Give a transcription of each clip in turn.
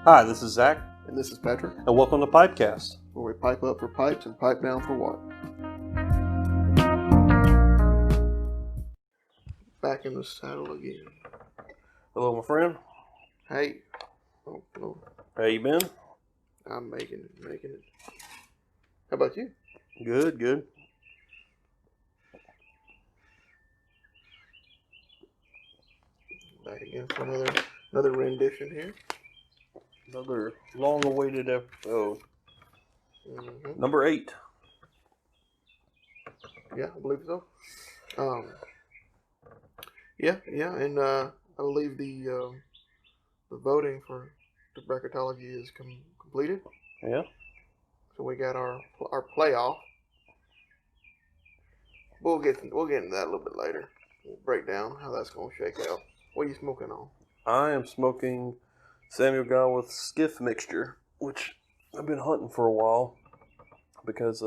Hi, this is Zach, And this is Patrick, and welcome to Pipecast. where we pipe up for pipes and pipe down for what? Back in the saddle again. Hello, my friend. Hey. Oh, no. How you been? I'm making it. How about you? Good, good. Back again for another rendition here. Another long-awaited episode. Mm-hmm. Number 8. Yeah, I believe so. And I believe the voting for the bracketology is completed. Yeah. So we got our playoff. We'll get into that a little bit later. We'll break down how that's going to shake out. What are you smoking on? I am smoking Samuel Gawith Skiff Mixture, which I've been hunting for a while because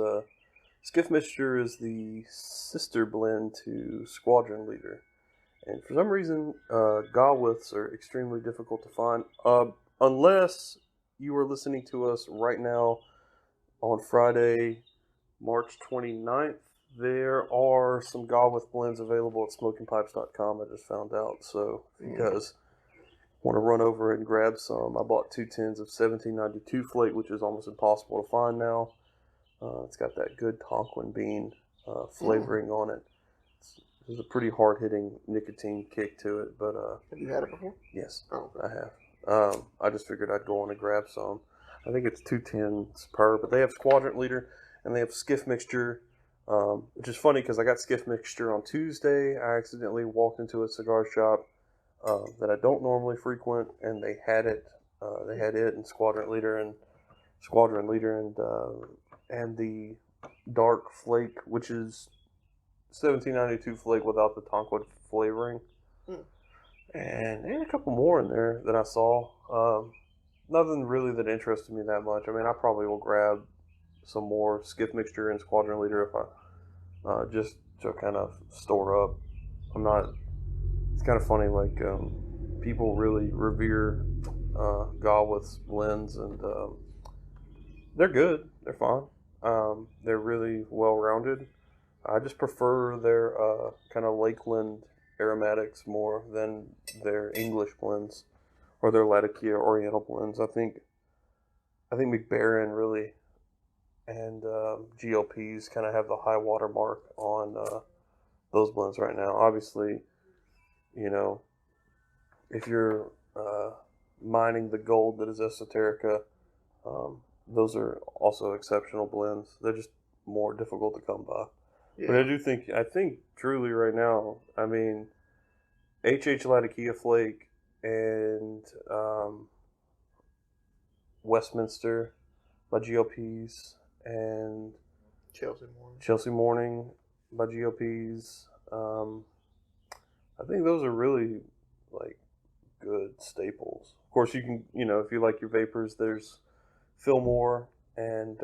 Skiff Mixture is the sister blend to Squadron Leader. And for some reason, Gawiths are extremely difficult to find, unless you are listening to us right now on Friday, March 29th. There are some Gawith blends available at smokingpipes.com. I just found out. So if you guys want to run over and grab some, I bought 2 tins of 1792 Flake, which is almost impossible to find now. It's got that good Tonquin bean flavoring on it. There's a pretty hard-hitting nicotine kick to it, but Have you had it before? yes, Oh. I have. I just figured I'd go on and grab some. I think it's 2 tins per, but they have Squadron Leader and they have Skiff Mixture, which is funny because I got Skiff Mixture on Tuesday. I accidentally walked into a cigar shop that I don't normally frequent, and they had it. They had it and Squadron Leader and the Dark Flake, which is 1792 Flake without the Tonquin flavoring. And a couple more in there that I saw. Nothing really that interested me that much. I mean, I probably will grab some more Skiff Mixture and Squadron Leader if I just to kind of store up. I'm not. It's kind of funny. Like people really revere Gawith's blends, and they're good. They're fine. They're really well rounded. I just prefer their kind of Lakeland aromatics more than their English blends or their Latakia Oriental blends. I think McBaron really and GLPs kind of have the high water mark on those blends right now. Obviously, you know, if you're mining the gold that is Esoterica, those are also exceptional blends. They're just more difficult to come by. Yeah. But I think truly right now, I mean, H.H. Latakia Flake and Westminster by GLPs and Chelsea Morning by GLPs. I think those are really like good staples. Of course, you can, if you like your vapors, there's Fillmore and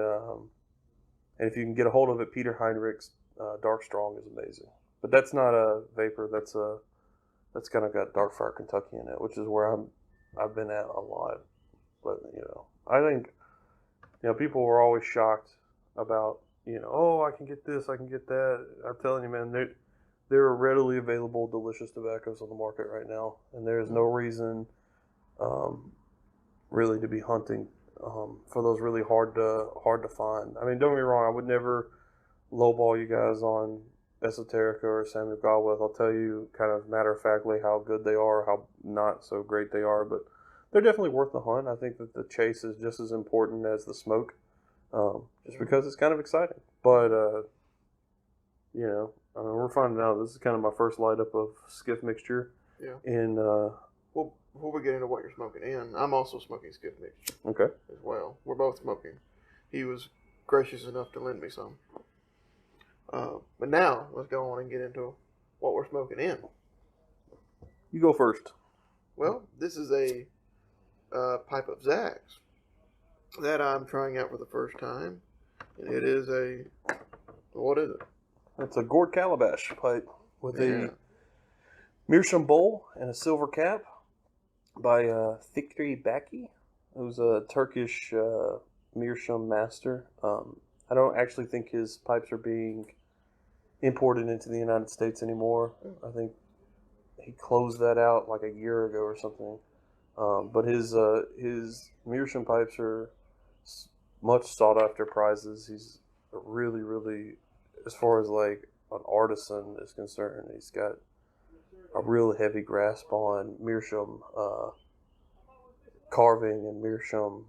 if you can get a hold of it, Peter Heinrich's Dark Strong is amazing. But that's not a vapor. That's kind of got Dark Fire Kentucky in it, which is where I've been at a lot. But I think people were always shocked about oh, I can get this, I can get that. I'm telling you, man, there are readily available delicious tobaccos on the market right now, and there is no reason really to be hunting for those really hard to find. I mean, don't get me wrong, I would never lowball you guys on Esoterica or Samuel Gawith. I'll tell you kind of matter-of-factly how good they are, how not so great they are, but they're definitely worth the hunt. I think that the chase is just as important as the smoke, just because it's kind of exciting. But, I mean, we're finding out this is kind of my first light-up of Skiff Mixture. Yeah. And, well, before we get into what you're smoking in, I'm also smoking Skiff Mixture. Okay. As well. We're both smoking. He was gracious enough to lend me some. But now, let's go on and get into what we're smoking in. You go first. Well, this is a pipe of Zach's that I'm trying out for the first time. And it is what is it? It's a gourd calabash pipe with a meerschaum bowl and a silver cap by Thickery Backy. It was a Turkish meerschaum master. I don't actually think his pipes are being imported into the United States anymore. I think he closed that out like a year ago or something. But his meerschaum pipes are much sought after prizes. He's really, really, as far as like an artisan is concerned, he's got a real heavy grasp on meerschaum carving and meerschaum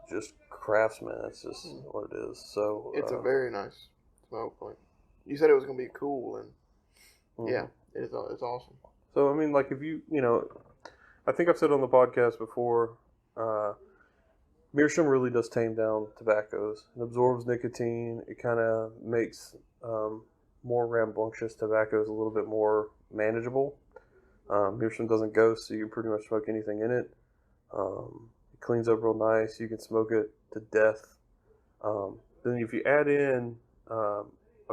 just craftsman. That's just what it is. So it's a very nice smoke point. You said it was going to be cool, and yeah, it's awesome. So I mean, like if you I think I've said on the podcast before, meerschaum really does tame down tobaccos. It absorbs nicotine. It kind of makes more rambunctious tobaccos a little bit more manageable. Meerschaum doesn't ghost, so you can pretty much smoke anything in it. It cleans up real nice. You can smoke it to death. Then if you add in a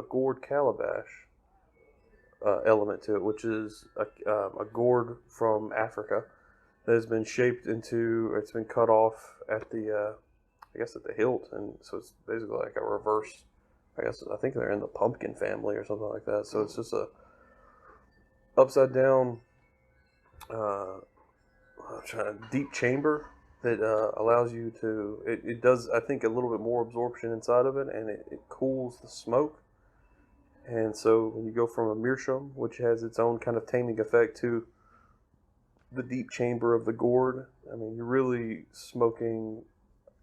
gourd calabash element to it, which is a gourd from Africa that has been shaped into, it's been cut off at the, I guess at the hilt, and so it's basically like a reverse. I think they're in the pumpkin family or something like that. So it's just a upside down, deep chamber that allows you to. It does, I think, a little bit more absorption inside of it, and it cools the smoke. And so when you go from a meerschaum, which has its own kind of taming effect, to the deep chamber of the gourd, I mean, you're really smoking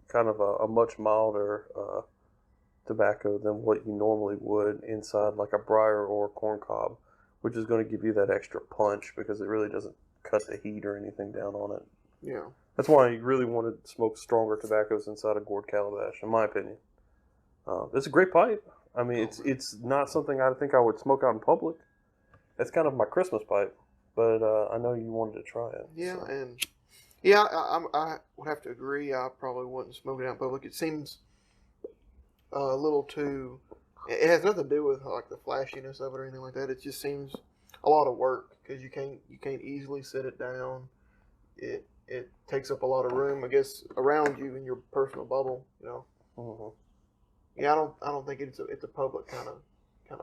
kind of a much milder tobacco than what you normally would inside like a briar or a corn cob, which is going to give you that extra punch because it really doesn't cut the heat or anything down on it. Yeah. That's why you really want to smoke stronger tobaccos inside a gourd calabash, in my opinion. It's a great pipe. I mean, it's not something I think I would smoke out in public. It's kind of my Christmas pipe, but I know you wanted to try it. Yeah, so. and yeah, I would have to agree. I probably wouldn't smoke it out in public. It seems a little too. It has nothing to do with like the flashiness of it or anything like that. It just seems a lot of work because you can't easily sit it down. It takes up a lot of room, I guess, around you in your personal bubble. Mm-hmm. Yeah, I don't think it's a public kind of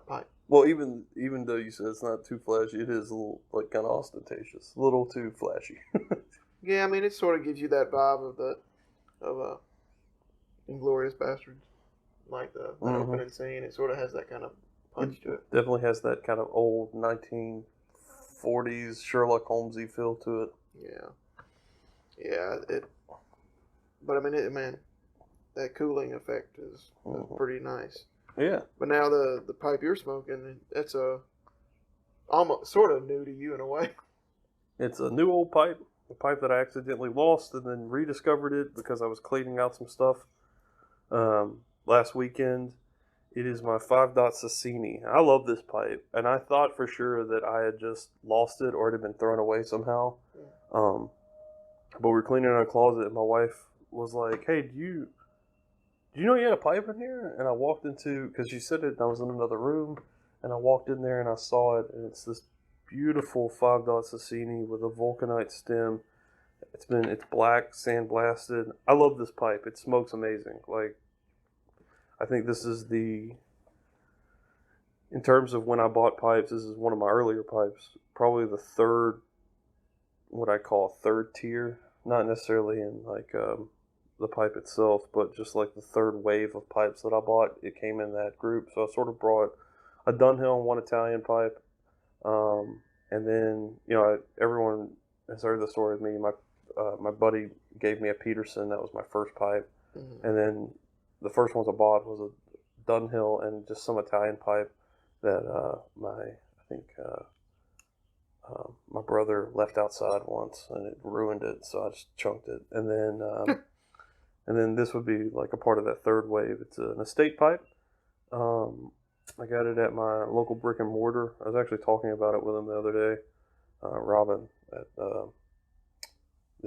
pipe. Well, even though you said it's not too flashy, it is a little like kind of ostentatious, a little too flashy. Yeah, I mean, it sort of gives you that vibe of Inglorious Bastards, like the opening scene. It sort of has that kind of punch to it. Definitely has that kind of old 1940s Sherlock Holmesy feel to it. Yeah. But I mean, man, that cooling effect is pretty nice. Yeah. But now the pipe you're smoking, that's almost sort of new to you in a way. It's a new old pipe, a pipe that I accidentally lost and then rediscovered it because I was cleaning out some stuff last weekend. It is my 5-dot Sassini. I love this pipe, and I thought for sure that I had just lost it or it had been thrown away somehow. But we were cleaning out a closet, and my wife was like, "Hey, do you know you had a pipe in here?" And I walked into, because she said it, and I was in another room, and I walked in there and I saw it, and it's this beautiful 5-dot Sassini with a vulcanite stem. It's black, sandblasted. I love this pipe. It smokes amazing. Like, I think this is in terms of when I bought pipes, this is one of my earlier pipes. Probably the third, what I call third tier. Not necessarily in like the pipe itself, but just like the third wave of pipes that I bought. It came in that group. So I sort of brought a Dunhill and one Italian pipe. And then, everyone has heard the story of me. My buddy gave me a Peterson. That was my first pipe. Mm-hmm. And then the first ones I bought was a Dunhill and just some Italian pipe that my brother left outside once and it ruined it, so I just chunked it. And then and then this would be like a part of that third wave. It's an estate pipe. I got it at my local brick and mortar. I was actually talking about it with him the other day, Robin, at the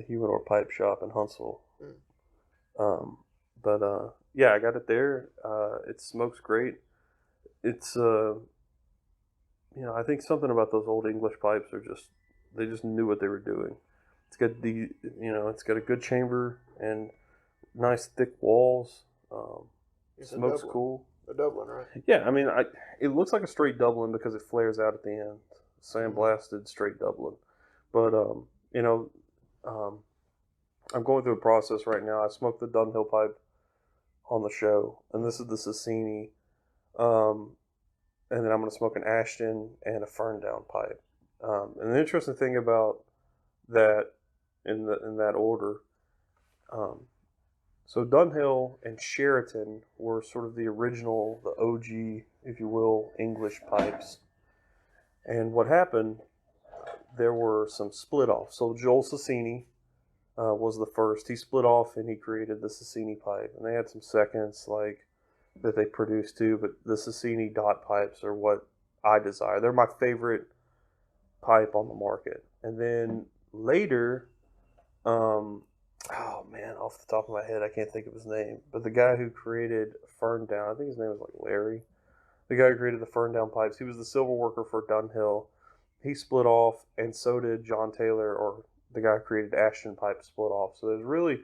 Humidor Pipe Shop in Huntsville. Yeah, I got it there. It smokes great. It's I think something about those old English pipes they just knew what they were doing. It's got it's got a good chamber and nice thick walls. Smoke's cool. A Dublin, right? Yeah, I mean, it looks like a straight Dublin because it flares out at the end. Sandblasted straight Dublin. But I'm going through a process right now. I smoked the Dunhill pipe on the show, and this is the Sassini. And then I'm going to smoke an Ashton and a Ferndown pipe. And the interesting thing about that in that order, so Dunhill and Sheraton were sort of the original, the OG, if you will, English pipes. And what happened, there were some split offs. So Joel Sassini was the first. He split off and he created the Sassini pipe. And they had some seconds that they produced too, but the Sassini dot pipes are what I desire. They're my favorite pipe on the market. And then later, oh man, off the top of my head, I can't think of his name, but the guy who created Ferndown, I think his name was like Larry. The guy who created the Ferndown pipes, he was the silver worker for Dunhill. He split off, and so did John Taylor, or the guy who created Ashton pipes, split off. So there's really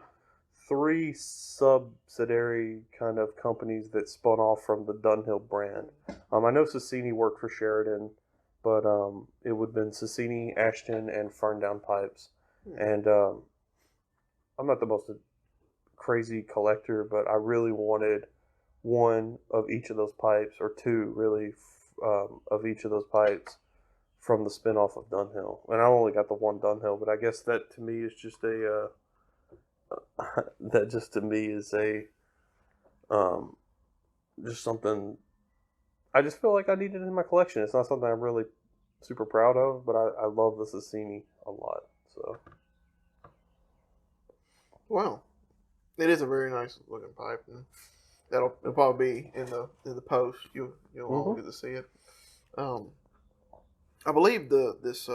3 subsidiary kind of companies that spun off from the Dunhill brand. I know Sassini worked for Sheridan, but it would have been Sassini, Ashton, and Ferndown pipes. And I'm not the most crazy collector, but I really wanted one of each of those pipes, or 2 really, of each of those pipes from the spinoff of Dunhill. And I only got the one Dunhill, but I guess that to me is just just something I just feel like I need it in my collection. It's not something I'm really super proud of, but I love the Sassini a lot. So, wow, it is a very nice looking pipe, and it'll probably be in the post. You'll all get to see it. I believe this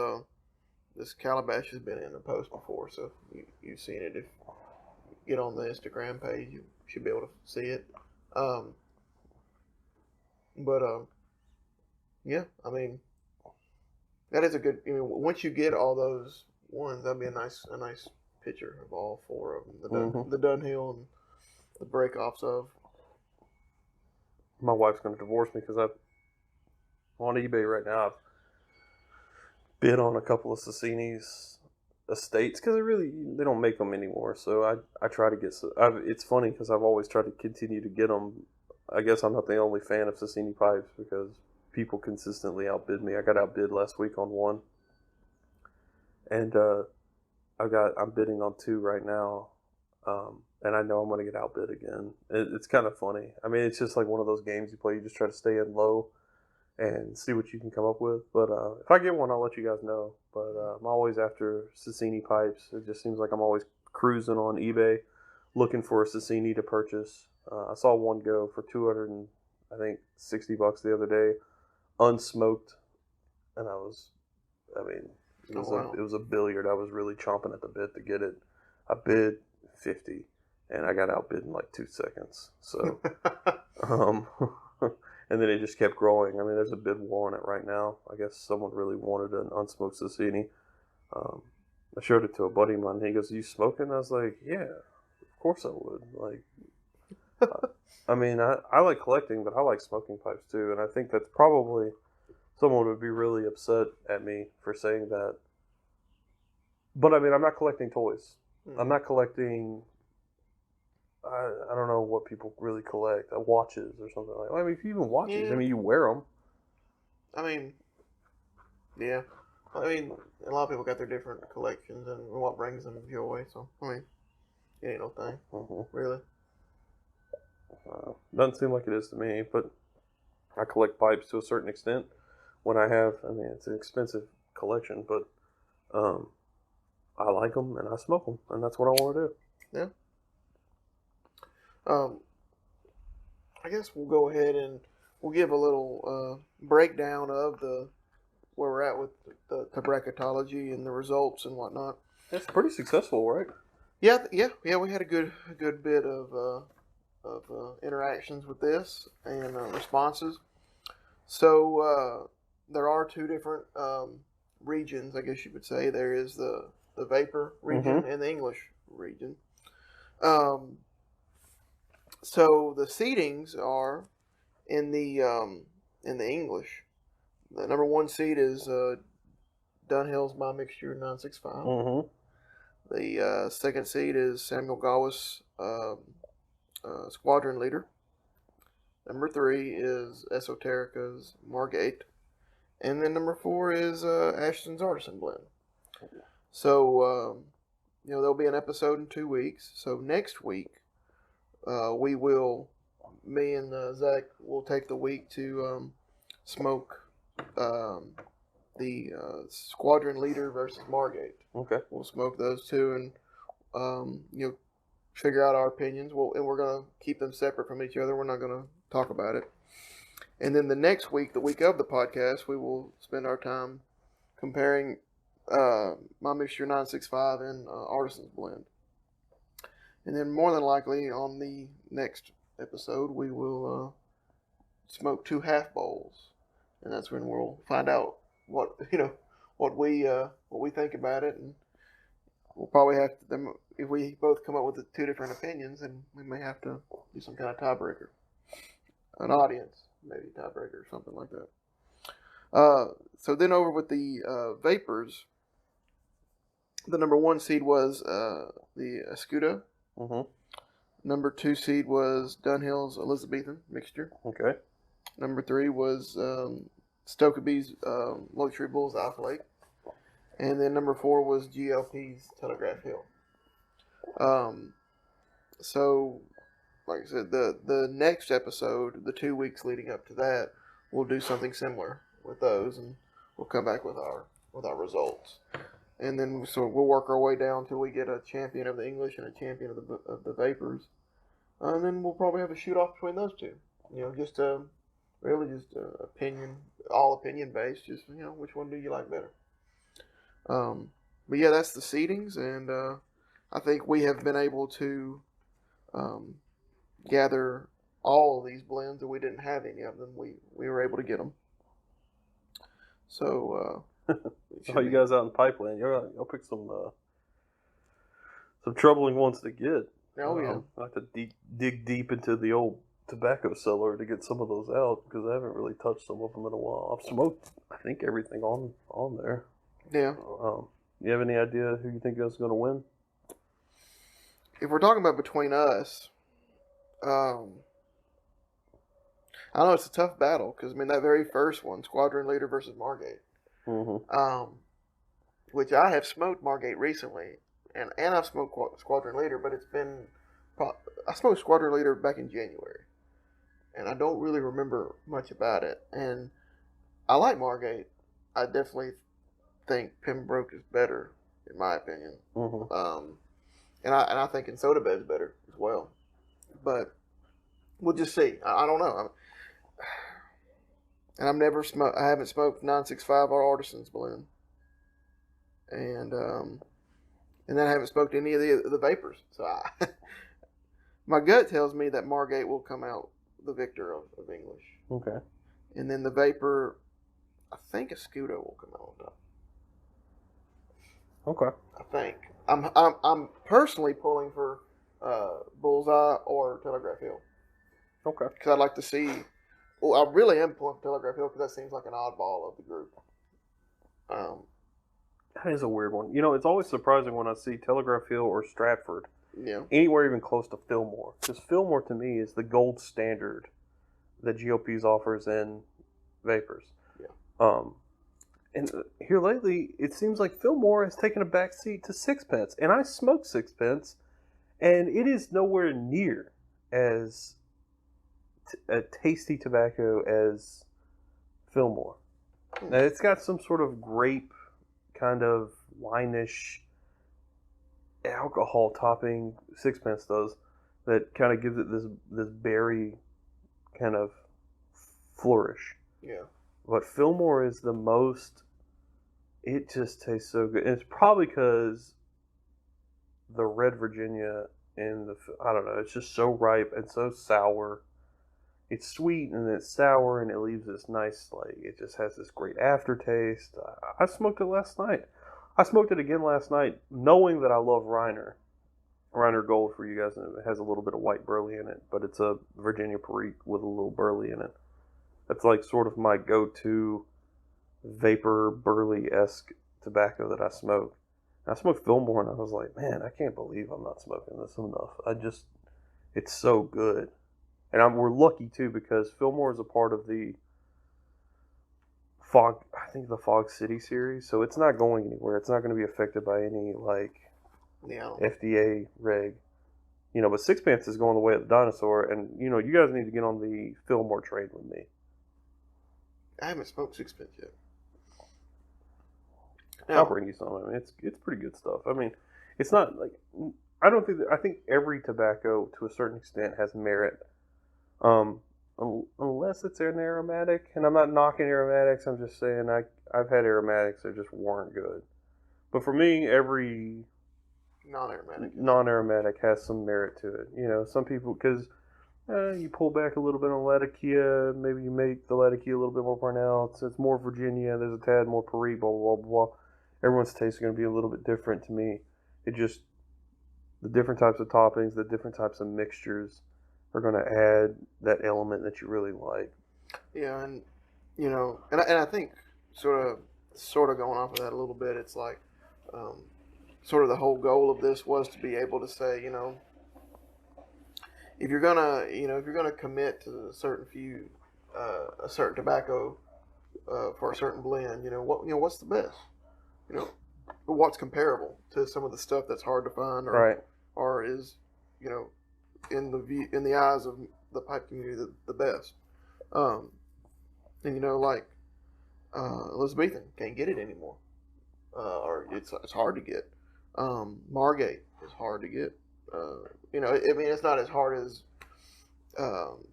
calabash has been in the post before, so you've seen it. If you get on the Instagram page, you should be able to see it. Yeah, I mean, that is a good. I mean, once you get all those ones, that'd be a nice picture of all 4 of them. The Dunhill and the breakoffs of. My wife's going to divorce me because I'm on eBay right now. I've bid on a couple of Sassini's estates because they don't make them anymore. So I try to get. It's funny because I've always tried to continue to get them. I guess I'm not the only fan of Sassini pipes because people consistently outbid me. I got outbid last week on one, and I'm bidding on 2 right now, and I know I'm going to get outbid again. It's kind of funny. I mean, it's just like one of those games you play. You just try to stay in low and see what you can come up with. But if I get one, I'll let you guys know. But I'm always after Sassini pipes. It just seems like I'm always cruising on eBay looking for a Sassini to purchase. I saw one go for $260 the other day, unsmoked, and it was a billiard. I was really chomping at the bit to get it. I bid 50, and I got outbid in like 2 seconds. So, and then it just kept growing. I mean, there's a bid war on it right now. I guess someone really wanted an unsmoked Sassini. I showed it to a buddy of mine. He goes, "Are you smoking?" I was like, "Yeah, of course I would." Like, I mean, I like collecting, but I like smoking pipes too. And I think that's probably someone would be really upset at me for saying that. But I mean, I'm not collecting toys. I'm not collecting. I don't know what people really collect. Watches or something like that. I mean, if you even watches, I mean, you wear them. I mean, yeah. I mean, a lot of people got their different collections and what brings them joy. So, I mean, it ain't no thing, really. Doesn't seem like it is to me, but I collect pipes to a certain extent. When it's an expensive collection, but I like them and I smoke them, and that's what I want to do. Yeah. I guess we'll go ahead and we'll give a little breakdown of where we're at with the bracketology and the results and whatnot. It's pretty successful, right? Yeah. We had a good bit of interactions with this and responses. So there are 2 different regions, I guess you would say. There is the the vapor region and the English region. So the seedings are in the English. The number 1 seed is Dunhill's My Mixture 965. The second seed is Samuel Gawis, Squadron Leader. Number 3 is Esoterica's Margate. And then number 4 is Ashton's Artisan Blend. So, there'll be an episode in 2 weeks. So next week, me and Zach will take the week to smoke the Squadron Leader versus Margate. Okay. We'll smoke those two and, figure out our opinions. And we're going to keep them separate from each other. We're not going to talk about it. And then the next week, the week of the podcast, we will spend our time comparing My Mixture 965 and Artisan's Blend. And then more than likely on the next episode, we will smoke 2 half bowls. And that's when we'll find out what we think about it. And we'll probably have to, if we both come up with 2 different opinions, then we may have to do some kind of tiebreaker. An audience, maybe tiebreaker or something like that. So then over with the vapors, the number 1 seed was the Escudo. Number 2 seed was Dunhill's Elizabethan Mixture. Okay. Number 3 was Stokeby's Luxury Bull's Flake. And then number 4 was GLP's Telegraph Hill. So, like I said, the next episode, the 2 weeks leading up to that, we'll do something similar with those, and we'll come back with our results. And then so we'll work our way down till we get a champion of the English and a champion of the vapors. And then we'll probably have a shoot off between those 2. Just opinion, all opinion based. Just which one do you like better? But yeah, that's the seedings, and I think we have been able to gather all of these blends, and we didn't have any of them. We were able to get them. So, so you guys out in Pipeline, you'll pick some troubling ones to get. Oh yeah, I have to dig deep into the old tobacco cellar to get some of those out because I haven't really touched some of them in a while. I've smoked, I think, everything on there. Yeah. You have any idea who you think is going to win? If we're talking about between us, I know it's a tough battle because that very first one, Squadron Leader versus Margate, which I have smoked Margate recently, and I've smoked Squadron Leader, but I smoked Squadron Leader back in January, and I don't really remember much about it. And I like Margate. I definitely think Pembroke is better, in my opinion. And I think Insodabed is better as well. But we'll just see. I don't know. And I haven't smoked 965 or Artisan's Blend. And then I haven't smoked any of the vapors. So my gut tells me that Margate will come out the victor of English. Okay. And then the vapor, I think Escudo will come out on top. Okay. I think. I'm personally pulling for Bullseye or Telegraph Hill. Okay. Because I'd like to see. Well, I really am pulling for Telegraph Hill because that seems like an oddball of the group. That is a weird one. It's always surprising when I see Telegraph Hill or Stratford. Yeah. Anywhere even close to Fillmore. Because Fillmore to me is the gold standard that GOP's offers in vapors. Yeah. And here lately, it seems like Fillmore has taken a back seat to Sixpence. And I smoke Sixpence, and it is nowhere near as a tasty tobacco as Fillmore. Now, it's got some sort of grape kind of wine-ish alcohol topping, Sixpence does, that kind of gives it this berry kind of flourish. Yeah. But Fillmore is the most, it just tastes so good. And it's probably because the red Virginia and I don't know, it's just so ripe and so sour. It's sweet and it's sour and it leaves this nice, it just has this great aftertaste. I smoked it last night. I smoked it again last night, knowing that I love Reiner Gold for you guys. And it has a little bit of white burley in it, but it's a Virginia Perique with a little burley in it. That's like sort of my go-to vapor burley-esque tobacco that I smoke. And I smoked Fillmore, and I was like, man, I can't believe I'm not smoking this enough. It's so good. And we're lucky, too, because Fillmore is a part of the Fog City series, so it's not going anywhere. It's not going to be affected by any, FDA reg. But Sixpence is going the way of the dinosaur, and, you guys need to get on the Fillmore train with me. I haven't smoked Sixpence yet. I'll bring you some. I mean, it's pretty good stuff. I mean, it's not like I think every tobacco to a certain extent has merit, unless it's an aromatic. And I'm not knocking aromatics. I'm just saying I've had aromatics that just weren't good. But for me, every non-aromatic has some merit to it. Some people because you pull back a little bit on Latakia, maybe you make the Latakia a little bit more pronounced. It's more Virginia. There's a tad more Perique. Blah blah blah blah. Everyone's taste is going to be a little bit different to me. It just the different types of toppings, the different types of mixtures are going to add that element that you really like. Yeah, and and I think sort of going off of that a little bit, it's like sort of the whole goal of this was to be able to say, if you're gonna commit to a certain tobacco for a certain blend, what's the best, what's comparable to some of the stuff that's hard to find, or is, in the eyes of the pipe community the best, and Elizabethan can't get it anymore, or it's hard to get. Margate is hard to get. It's not as hard as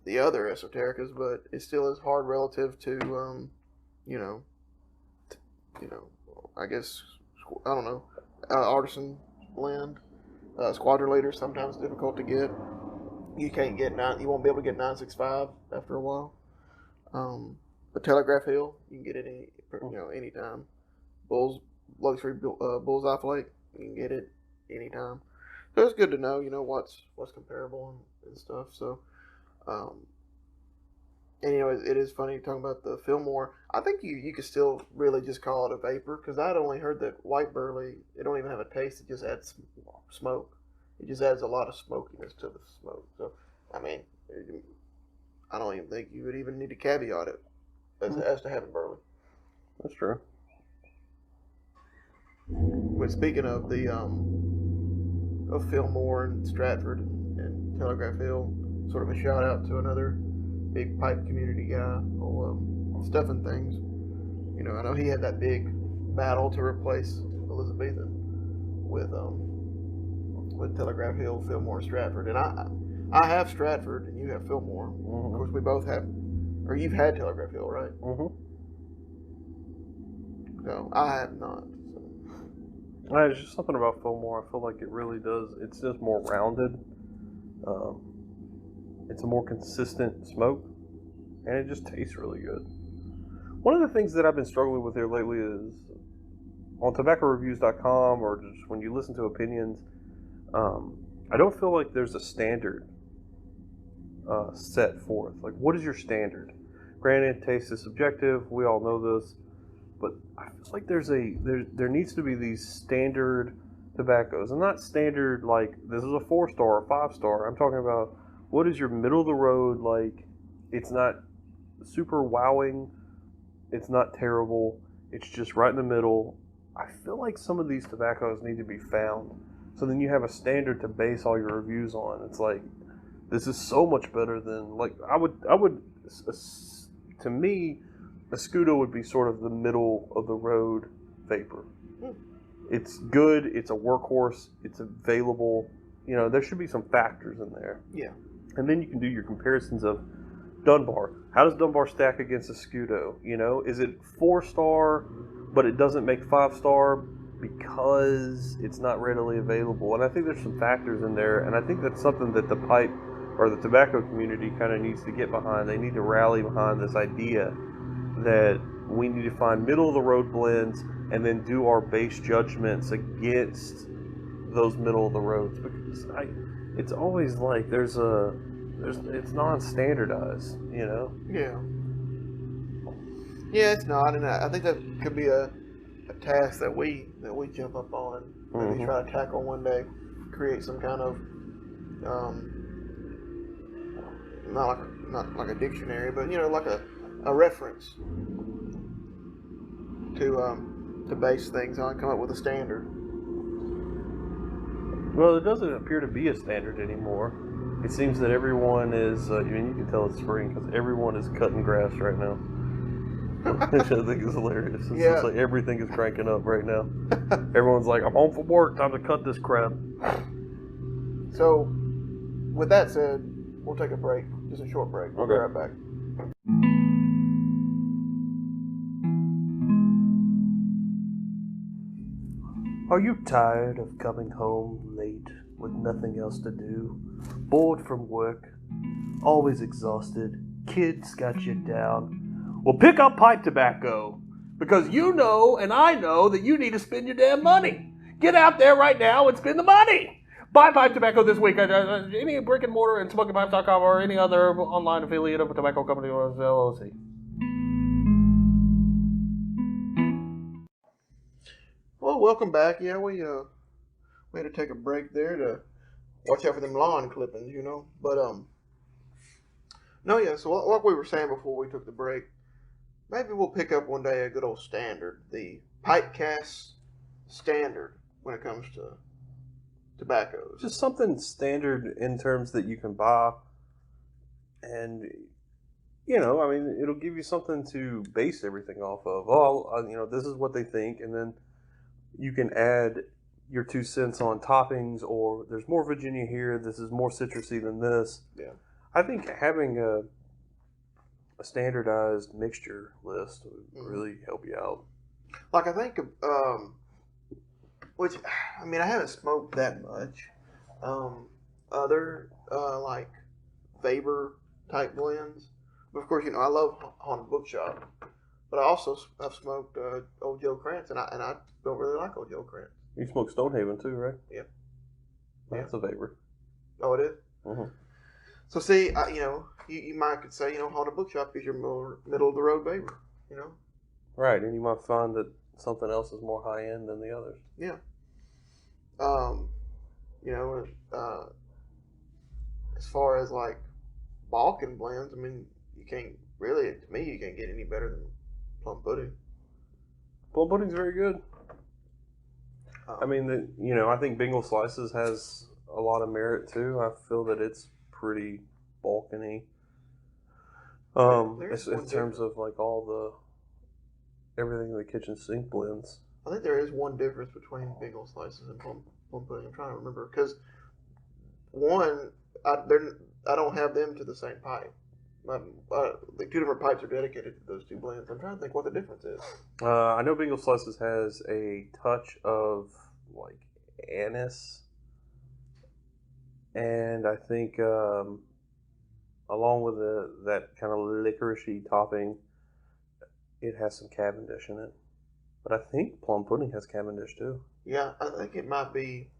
the other esotericas, but it still is hard relative to, I guess, I don't know, artisan blend. Squadrolator sometimes difficult to get. You won't be able to get 965 after a while. But Telegraph Hill, you can get it anytime. Luxury Bullseye Flake, you can get it anytime. So it's good to know, what's comparable and stuff. So, it is funny talking about the Fillmore. I think you could still really just call it a vapor, because I'd only heard that white burley, it don't even have a taste. It just adds smoke. It just adds a lot of smokiness to the smoke. So, I mean, I don't even think you would even need to caveat it as to having burley. That's true. But speaking of the of Fillmore and Stratford and Telegraph Hill, sort of a shout out to another big pipe community guy, Stuff and Things. I know he had that big battle to replace Elizabethan with Telegraph Hill, Fillmore, Stratford, and I have Stratford and you have Fillmore. Mm-hmm. Of course, we both have, or you've had Telegraph Hill, right? Mm-hmm. No, I have not. There's just something about Fillmore. I feel like it really does. It's just more rounded. It's a more consistent smoke, and it just tastes really good. One of the things that I've been struggling with here lately is on tobaccoreviews.com, or just when you listen to opinions, I don't feel like there's a standard set forth. Like, what is your standard? Granted, taste is subjective. We all know this. But I feel like there needs to be these standard tobaccos, and not standard like this is a 4-star or 5-star. I'm talking about what is your middle of the road, like it's not super wowing, it's not terrible, it's just right in the middle. I feel like some of these tobaccos need to be found, so then you have a standard to base all your reviews on. It's like this is so much better than I would to me. A Scudo would be sort of the middle of the road vapor. It's good. It's a workhorse. It's available. There should be some factors in there. Yeah. And then you can do your comparisons of Dunbar. How does Dunbar stack against a Scudo? Is it 4-star, but it doesn't make 5-star because it's not readily available? And I think there's some factors in there, and I think that's something that the pipe or the tobacco community kind of needs to get behind. They need to rally behind this idea that We need to find middle of the road blends and then do our base judgments against those middle of the roads, because it's always like it's non-standardized, you know. Yeah, it's not, and I think that could be a task that we jump up on and maybe try to tackle one day. Create some kind of not like a dictionary, but like a reference to base things on, come up with a standard. Well, it doesn't appear to be a standard anymore. It seems that everyone is, you can tell it's spring because everyone is cutting grass right now. Which I think is hilarious. It's just like everything is cranking up right now. Everyone's like, I'm home from work, time to cut this crap. So, with that said, we'll take a break, just a short break. We'll be right back. Are you tired of coming home late with nothing else to do? Bored from work? Always exhausted? Kids got you down? Well, pick up pipe tobacco, because you know and I know that you need to spend your damn money. Get out there right now and spend the money. Buy pipe tobacco this week at any brick and mortar and smokingpipe.com or any other online affiliate of a tobacco company or LLC. Well, welcome back. Yeah, we had to take a break there to watch out for them lawn clippings, But no, yeah. So like we were saying before we took the break, maybe we'll pick up one day a good old standard, the pipe cast standard when it comes to tobaccos. Just something standard in terms that you can buy, and it'll give you something to base everything off of. Oh, this is what they think, and then you can add your 2 cents on toppings, or there's more Virginia here, this is more citrusy than this. Yeah. I think having a standardized mixture list would really help you out. Like, I think, which, I haven't smoked that much. Other, like, Faber type blends. But of course, I love Haunted Bookshop. But I also have smoked Old Joe Krantz, and I don't really like Old Joe Krantz. You smoke Stonehaven too, right? Yep. That's a Faber. Oh, it is? Mm-hmm. So see, you might could say, Haunted Bookshop is your middle of the road Faber, Right, and you might find that something else is more high end than the others. Yeah. As far as like Balkan blends, you can't really, to me, you can't get any better than plum pudding. Plum pudding's very good. I think Bengal Slices has a lot of merit too. I feel that it's pretty Balkan-y. In terms of like everything in the kitchen sink blends. I think there is one difference between Bengal Slices and plum pudding. I'm trying to remember, because one, I don't have them to the same pipe. The 2 different pipes are dedicated to those 2 blends. I'm trying to think what the difference is. I know Bengal Slices has a touch of like anise, and I think along with that kind of licoricey topping, it has some Cavendish in it. But I think plum pudding has Cavendish too. Yeah, I think it might be.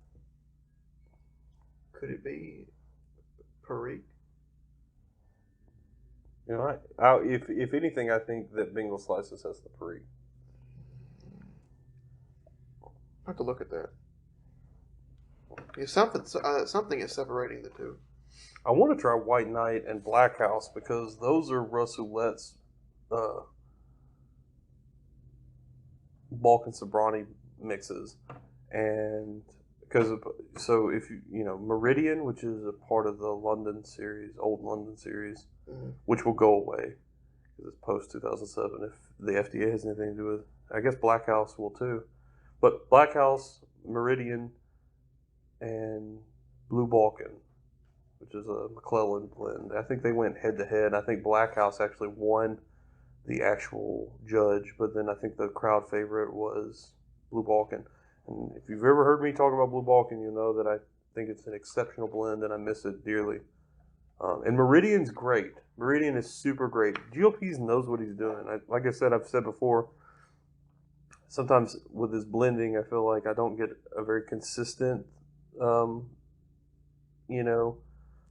Could it be Perique? If anything, I think that Bengal Slices has the Perique. I have to look at that. Yeah, something is separating the 2. I want to try White Knight and Black House, because those are Russ Ouellette's Balkan Sobrani mixes, and if Meridian, which is a part of the London series, old London series, which will go away because it's post 2007 if the FDA has anything to do with it. I guess Black House will too, but Black House, Meridian, and Blue Balkan, which is a McClellan blend. I think they went head to head. I think Black House actually won the actual judge, but then I think the crowd favorite was Blue Balkan. And if you've ever heard me talk about Blue Balkan, you know that I think it's an exceptional blend and I miss it dearly. And Meridian's great. Meridian is super great. GOP's knows what he's doing. Like I said, I've said before, sometimes with this blending, I feel like I don't get a very consistent, you know,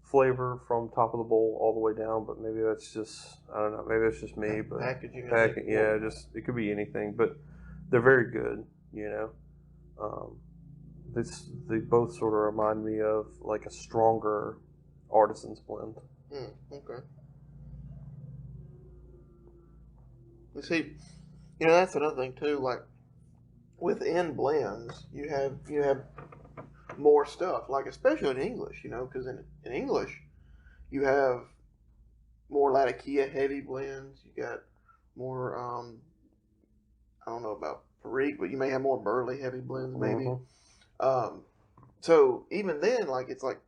flavor from top of the bowl all the way down. But maybe that's just, I don't know, maybe it's just me. But packaging, yeah, just it could be anything. But they're very good, you know. They both sort of remind me of like a stronger artisan's blend. Okay. You see, that's another thing too. Like within blends, you have more stuff. Like especially in English, because in English, you have more Latakia heavy blends. You got more. I don't know about Perique, but you may have more Burley heavy blends, maybe. Mm-hmm. So even then, like it's like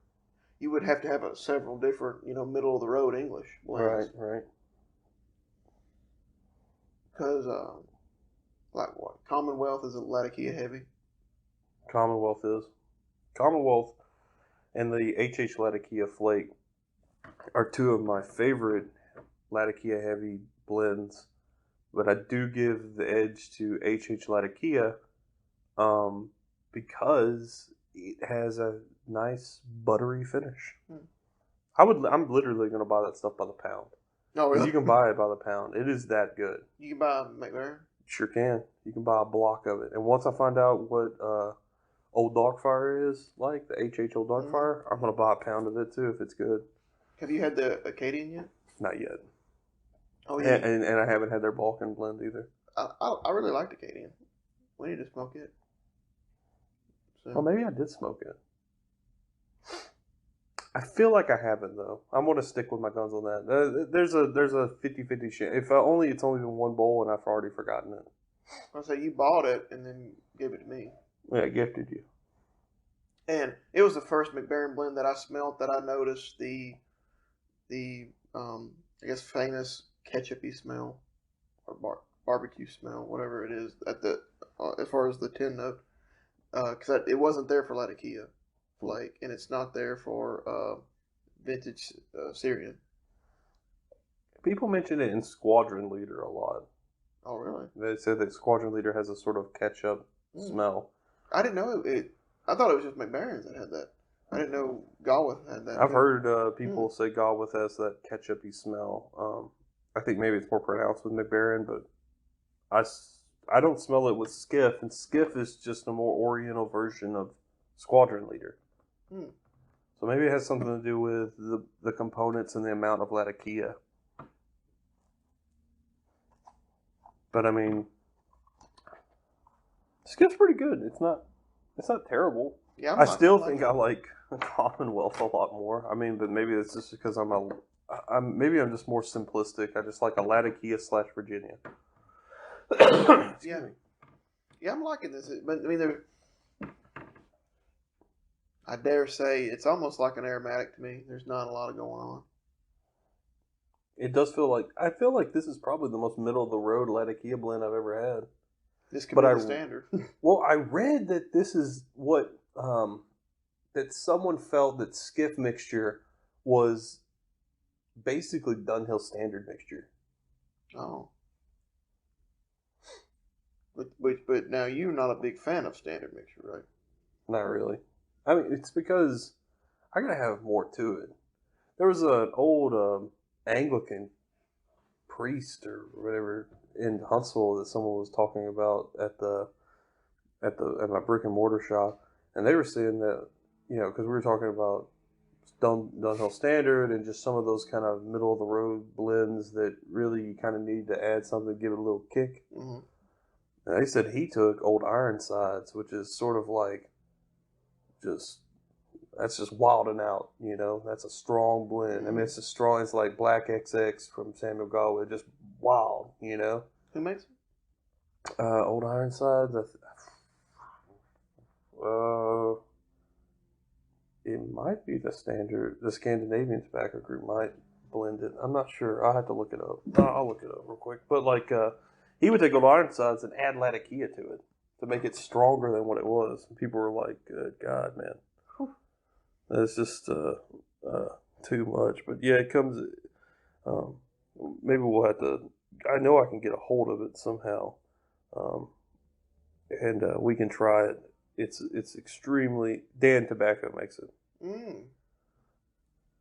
you would have to have several different, middle of the road English blends. Right. Because, like what? Commonwealth is a Latakia heavy. Commonwealth and the HH Latakia Flake are two of my favorite Latakia heavy blends. But I do give the edge to HH Latakia because it has a nice buttery finish. I'm literally going to buy that stuff by the pound. Oh, really? You can buy it by the pound. It is that good. You can buy a McBaron? Sure can. You can buy a block of it. And once I find out what Old Darkfire is like, the HH Old Darkfire, I'm going to buy a pound of it too if it's good. Have you had the Acadian yet? Not yet. Oh, yeah. And I haven't had their Balkan blend either. I really like the Acadian. We need to smoke it. So. Well, maybe I did smoke it. I feel like I haven't, though. I'm going to stick with my guns on that. There's a 50-50 chance. It's only been one bowl and I've already forgotten it. I'll say you bought it and then gave it to me. Yeah, I gifted you. And it was the first McBaron blend that I smelled that I noticed the I guess famous ketchupy smell or barbecue smell, whatever it is at the as far as the 10 note, because it wasn't there for Latakia Flake, and it's not there for vintage Syrian. People mention it in Squadron Leader a lot. Oh, really? They said that Squadron Leader has a sort of ketchup smell. I didn't know it. I thought it was just McBaron's that had that. I didn't know Galwith had that. I've heard people say Galwith has that ketchupy smell. I think maybe it's more pronounced with McBaron, but I don't smell it with Skiff, and Skiff is just a more oriental version of Squadron Leader. So maybe it has something to do with the components and the amount of Latakia. But I mean, Skiff's pretty good. It's not terrible. Yeah, I still think I like Commonwealth a lot more. I mean, but maybe it's just because I'm just more simplistic. I just like a Latakia / Virginia. Yeah, I'm liking this. But I mean, I dare say it's almost like an aromatic to me. There's not a lot of going on. It does feel like this is probably the most middle of the road Latakia blend I've ever had. This could be the standard. Well, I read that this is what that someone felt that Skiff mixture was basically Dunhill standard mixture. Oh. But now you're not a big fan of standard mixture, right? Not really. I mean, it's because I gotta have more to it. There was an old Anglican priest or whatever in Huntsville that someone was talking about at my brick and mortar shop, and they were saying that because we were talking about Dunhill Standard and just some of those kind of middle of the road blends that really you kind of need to add something to give it a little kick. Mm-hmm. And they said he took Old Ironsides, which is sort of like that's just wilding out, That's a strong blend. Mm-hmm. I mean, it's like Black XX from Samuel Galway, just wild, Who makes it? Old Ironsides. It might be the Scandinavian tobacco group might blend it. I'm not sure. I'll have to look it up. I'll look it up real quick. But he would take Old Ironsides and add Latakia to it to make it stronger than what it was. And people were like, "Good God, man!" It's just too much. But yeah, it comes. Um, maybe we'll have to. I know I can get a hold of it somehow, um, and we can try it. It's extremely. Dan Tobacco makes it. Mm.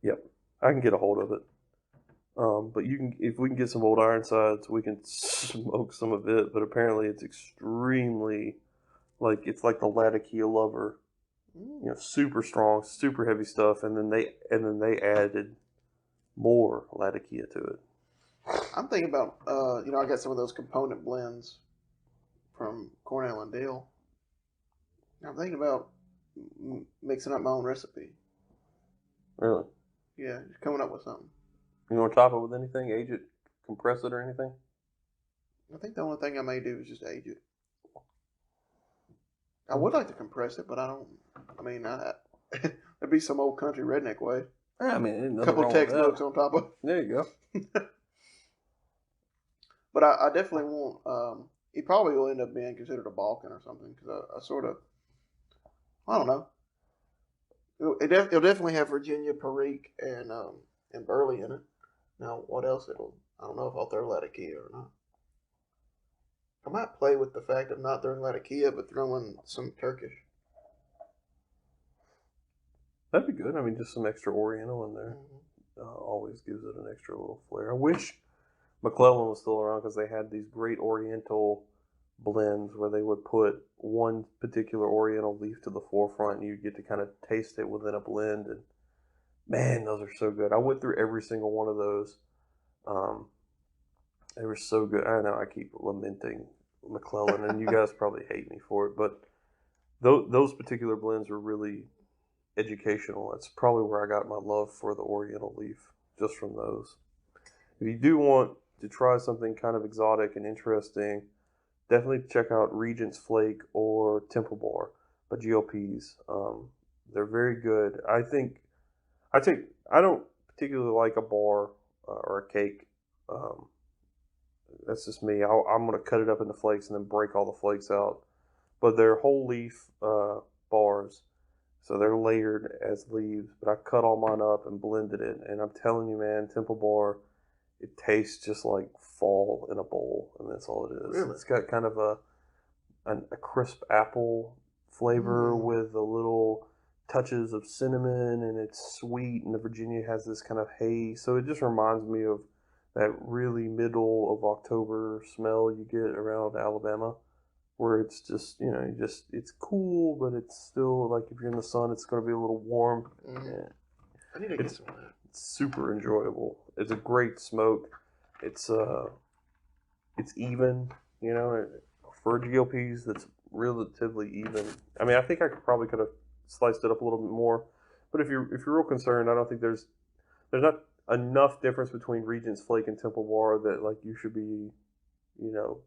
Yep, I can get a hold of it. But you can, if we can get some old Ironsides, we can smoke some of it. But apparently, it's extremely, like it's like the Latakia Lover, super strong, super heavy stuff. And then they added more Latakia to it. I'm thinking about, I got some of those component blends from Cornell and Dale. I'm thinking about mixing up my own recipe. Really? Yeah, just coming up with something. You want to top it with anything? Age it, compress it, or anything? I think the only thing I may do is just age it. I would like to compress it, but I don't. I mean, it'd be some old country redneck way. I mean, a couple of textbooks on top of. There you go. But I definitely won't. He probably will end up being considered a Balkan or something because I sort of. I don't know. It'll definitely have Virginia, Perique, and Burley in it. Now, what else I don't know if I'll throw Latakia or not. I might play with the fact of not throwing Latakia, but throwing some Turkish. That'd be good. I mean, just some extra Oriental in there. Always gives it an extra little flair. I wish McClellan was still around because they had these great Oriental blends where they would put one particular Oriental leaf to the forefront and you get to kind of taste it within a blend. And man, those are so good. I went through every single one of those. They were so good. I know I keep lamenting McClellan, and you guys probably hate me for it, but those particular blends were really educational. That's probably where I got my love for the Oriental leaf, just from those. If you do want to try something kind of exotic and interesting, definitely check out Regent's Flake or Temple Bar by GLPs. They're very good. I don't particularly like a bar or a cake. That's just me. I'm going to cut it up into flakes and then break all the flakes out. But they're whole leaf bars, so they're layered as leaves. But I cut all mine up and blended it. And I'm telling you, man, Temple Bar, it tastes just like fall in a bowl, and that's all it is. Really? It's got kind of a crisp apple flavor with a little touches of cinnamon, and it's sweet, and the Virginia has this kind of haze. So it just reminds me of that really middle of October smell you get around Alabama, where it's just, it's cool, but it's still like if you're in the sun, it's going to be a little warm. Yeah. I need to get some of that. It's super enjoyable. It's a great smoke. It's even, for GLPs, that's relatively even. I mean, I think I could have sliced it up a little bit more, but if you're real concerned, I don't think there's not enough difference between Regent's Flake and Temple Bar that like you should be,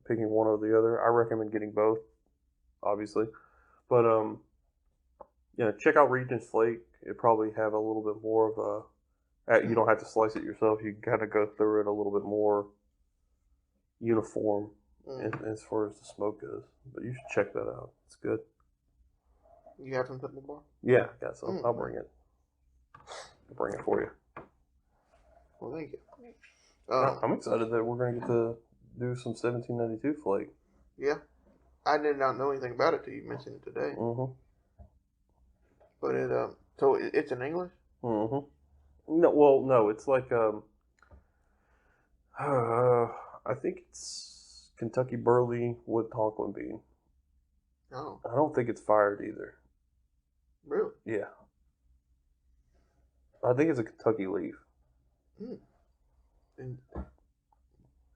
picking one or the other. I recommend getting both, obviously, but check out Regent's Flake. It probably have a little bit more of a. You don't have to slice it yourself. You can kind of go through it a little bit more uniform as far as the smoke goes. But you should check that out. It's good. You have some Temple Bar? Yeah, I got some. I'll bring it. I'll bring it for you. Well, thank you. I'm excited that we're going to get to do some 1792 Flake. Yeah. I did not know anything about it till you mentioned it today. Mm-hmm. But so it's in English? Mm-hmm. No, it's like, I think it's Kentucky Burley with Tonquin bean. Oh. I don't think it's fired either. Really? Yeah. I think it's a Kentucky leaf. And,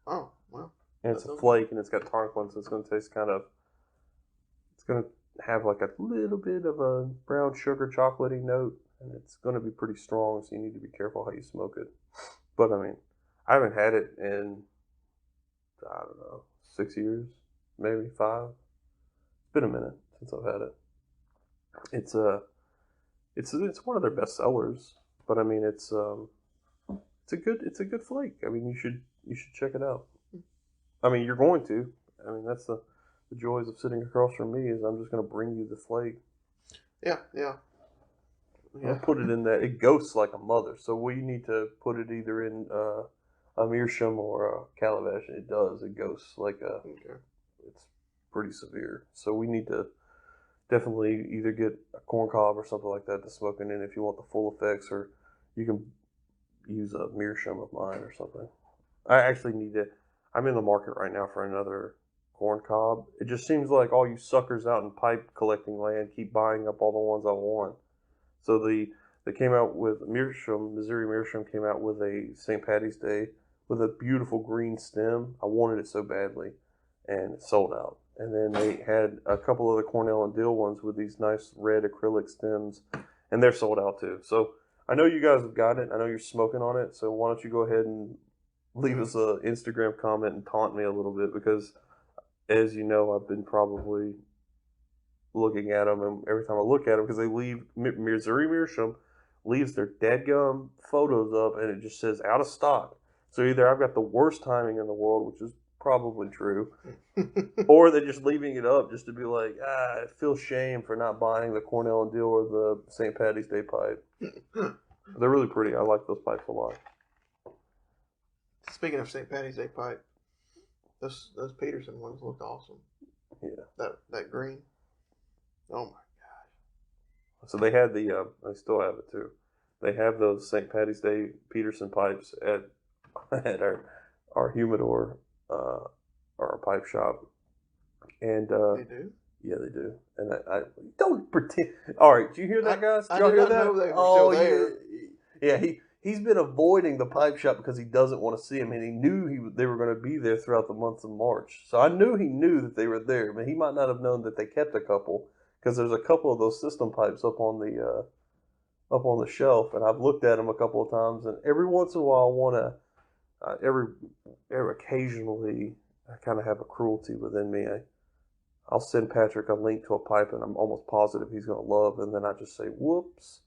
oh, well. And it's a flake, and it's got Tonquin, so it's going to taste it's going to have like a little bit of a brown sugar chocolatey note, and it's going to be pretty strong, so you need to be careful how you smoke it. But, I mean, I haven't had it in, I don't know, 6 years, maybe 5. It's been a minute since I've had it. It's one of their best sellers, but I mean it's a good flake. I mean you should check it out. I mean you're going to. I mean that's the joys of sitting across from me is I'm just going to bring you the flake. Yeah. I'll put it in that. It ghosts like a mother. So we need to put it either in a meerschaum or a calabash. It does. It ghosts like a. Okay. It's pretty severe. So we need to definitely either get a corn cob or something like that to smoke it in if you want the full effects, or you can use a meerschaum of mine or something. I actually need to. I'm in the market right now for another corn cob. It just seems like all you suckers out in pipe collecting land keep buying up all the ones I want. So they came out with Meerschaum, Missouri Meerschaum came out with a St. Patty's Day with a beautiful green stem. I wanted it so badly, and it sold out. And then they had a couple other Cornell and Dill ones with these nice red acrylic stems, and they're sold out too. So I know you guys have got it. I know you're smoking on it. So why don't you go ahead and leave us an Instagram comment and taunt me a little bit, because as you know, I've been probably looking at them, and every time I look at them, because they leave Missouri Meerschaum leaves their dadgum photos up, and it just says out of stock. So either I've got the worst timing in the world, which is probably true, or they're just leaving it up just to be like, I feel shame for not buying the Cornell and Dill or the St. Patty's Day pipe. They're really pretty. I like those pipes a lot. Speaking of St. Patty's Day pipe, those Peterson ones looked awesome. Yeah. That green. Oh my gosh. So they had the, they still have it too. They have those St. Patty's Day Peterson pipes at our humidor, our pipe shop. And they do? Yeah, they do. And I don't pretend. All right, did you hear that, guys? Did y'all hear that? Know they were still there. Yeah, he's been avoiding the pipe shop because he doesn't want to see him, and he knew they were going to be there throughout the month of March. So I knew he knew that they were there, but he might not have known that they kept a couple, because there's a couple of those system pipes up on the shelf, and I've looked at them a couple of times, and every once in a while I want to every occasionally I kind of have a cruelty within me. I'll send Patrick a link to a pipe, and I'm almost positive he's going to love, and then I just say, whoops.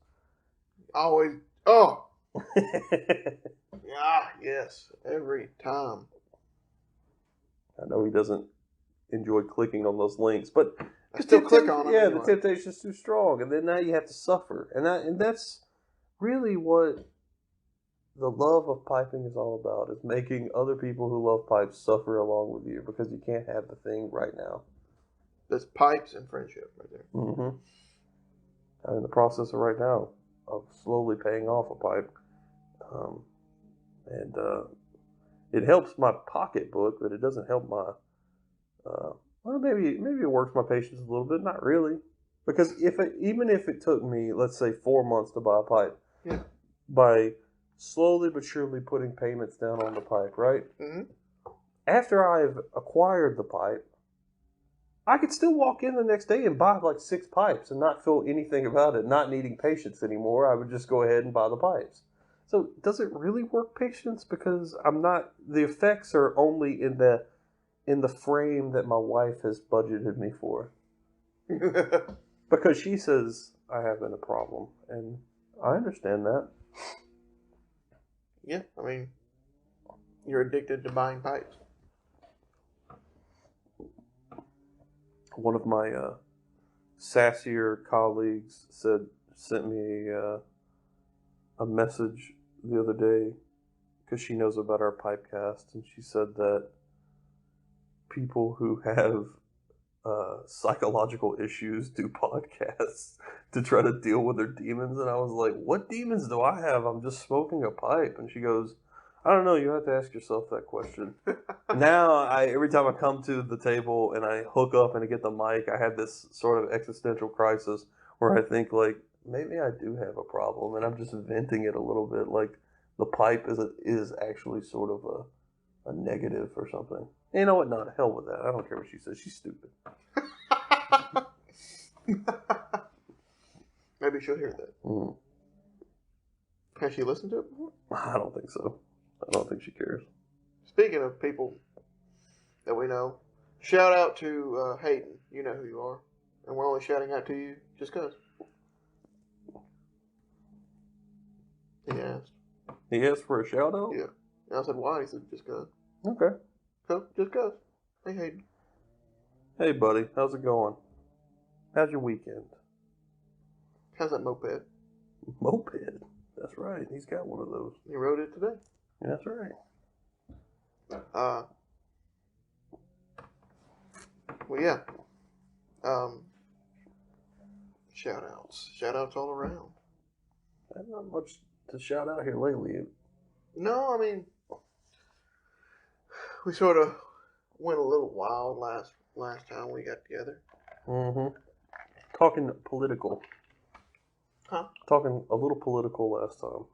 Always. Oh. Yeah, yes. Every time. I know he doesn't enjoy clicking on those links, but I still click on them. Yeah, anyway. The temptation's too strong, and then now you have to suffer. And that's really what the love of piping is all about, is making other people who love pipes suffer along with you, because you can't have the thing right now. There's pipes and friendship right there. Mm-hmm. I'm in the process of right now of slowly paying off a pipe. And it helps my pocketbook, but it doesn't help my, well, maybe it works my patience a little bit. Not really. Because even if it took me, let's say, 4 months to buy a pipe, yeah, by slowly but surely putting payments down on the pipe, right? Mm-hmm. After I've acquired the pipe, I could still walk in the next day and buy like 6 pipes and not feel anything about it, not needing patience anymore. I would just go ahead and buy the pipes. So does it really work patience? Because the effects are only in the frame that my wife has budgeted me for. Because she says I have been a problem, and I understand that. Yeah, I mean, you're addicted to buying pipes. One of my sassier colleagues sent me a message the other day, because she knows about our pipecast, and she said that people who have psychological issues do podcasts to try to deal with their demons. And I was like, what demons do I have? I'm just smoking a pipe. And she goes, I don't know, you have to ask yourself that question. Now, every time I come to the table and I hook up and I get the mic, I have this sort of existential crisis where I think, like, maybe I do have a problem, and I'm just venting it a little bit, like the pipe is actually sort of a negative or something. And you know what? Not hell with that. I don't care what she says. She's stupid. Maybe she'll hear that. Mm. Has she listened to it before? I don't think so. I don't think she cares. Speaking of people that we know, shout out to Hayden. You know who you are. And we're only shouting out to you just because. He asked. He asked for a shout out? Yeah. And I said, why? He said, just because. Okay. So, just because. Hey, Hayden. Hey, buddy. How's it going? How's your weekend? How's that moped? Moped. That's right. He's got one of those. He rode it today. Yeah, that's right. Well, yeah. Shout outs all around. Not much to shout out here lately. No, I mean, we sort of went a little wild last time we got together. Mm-hmm. Talking political. Huh? Talking a little political last time.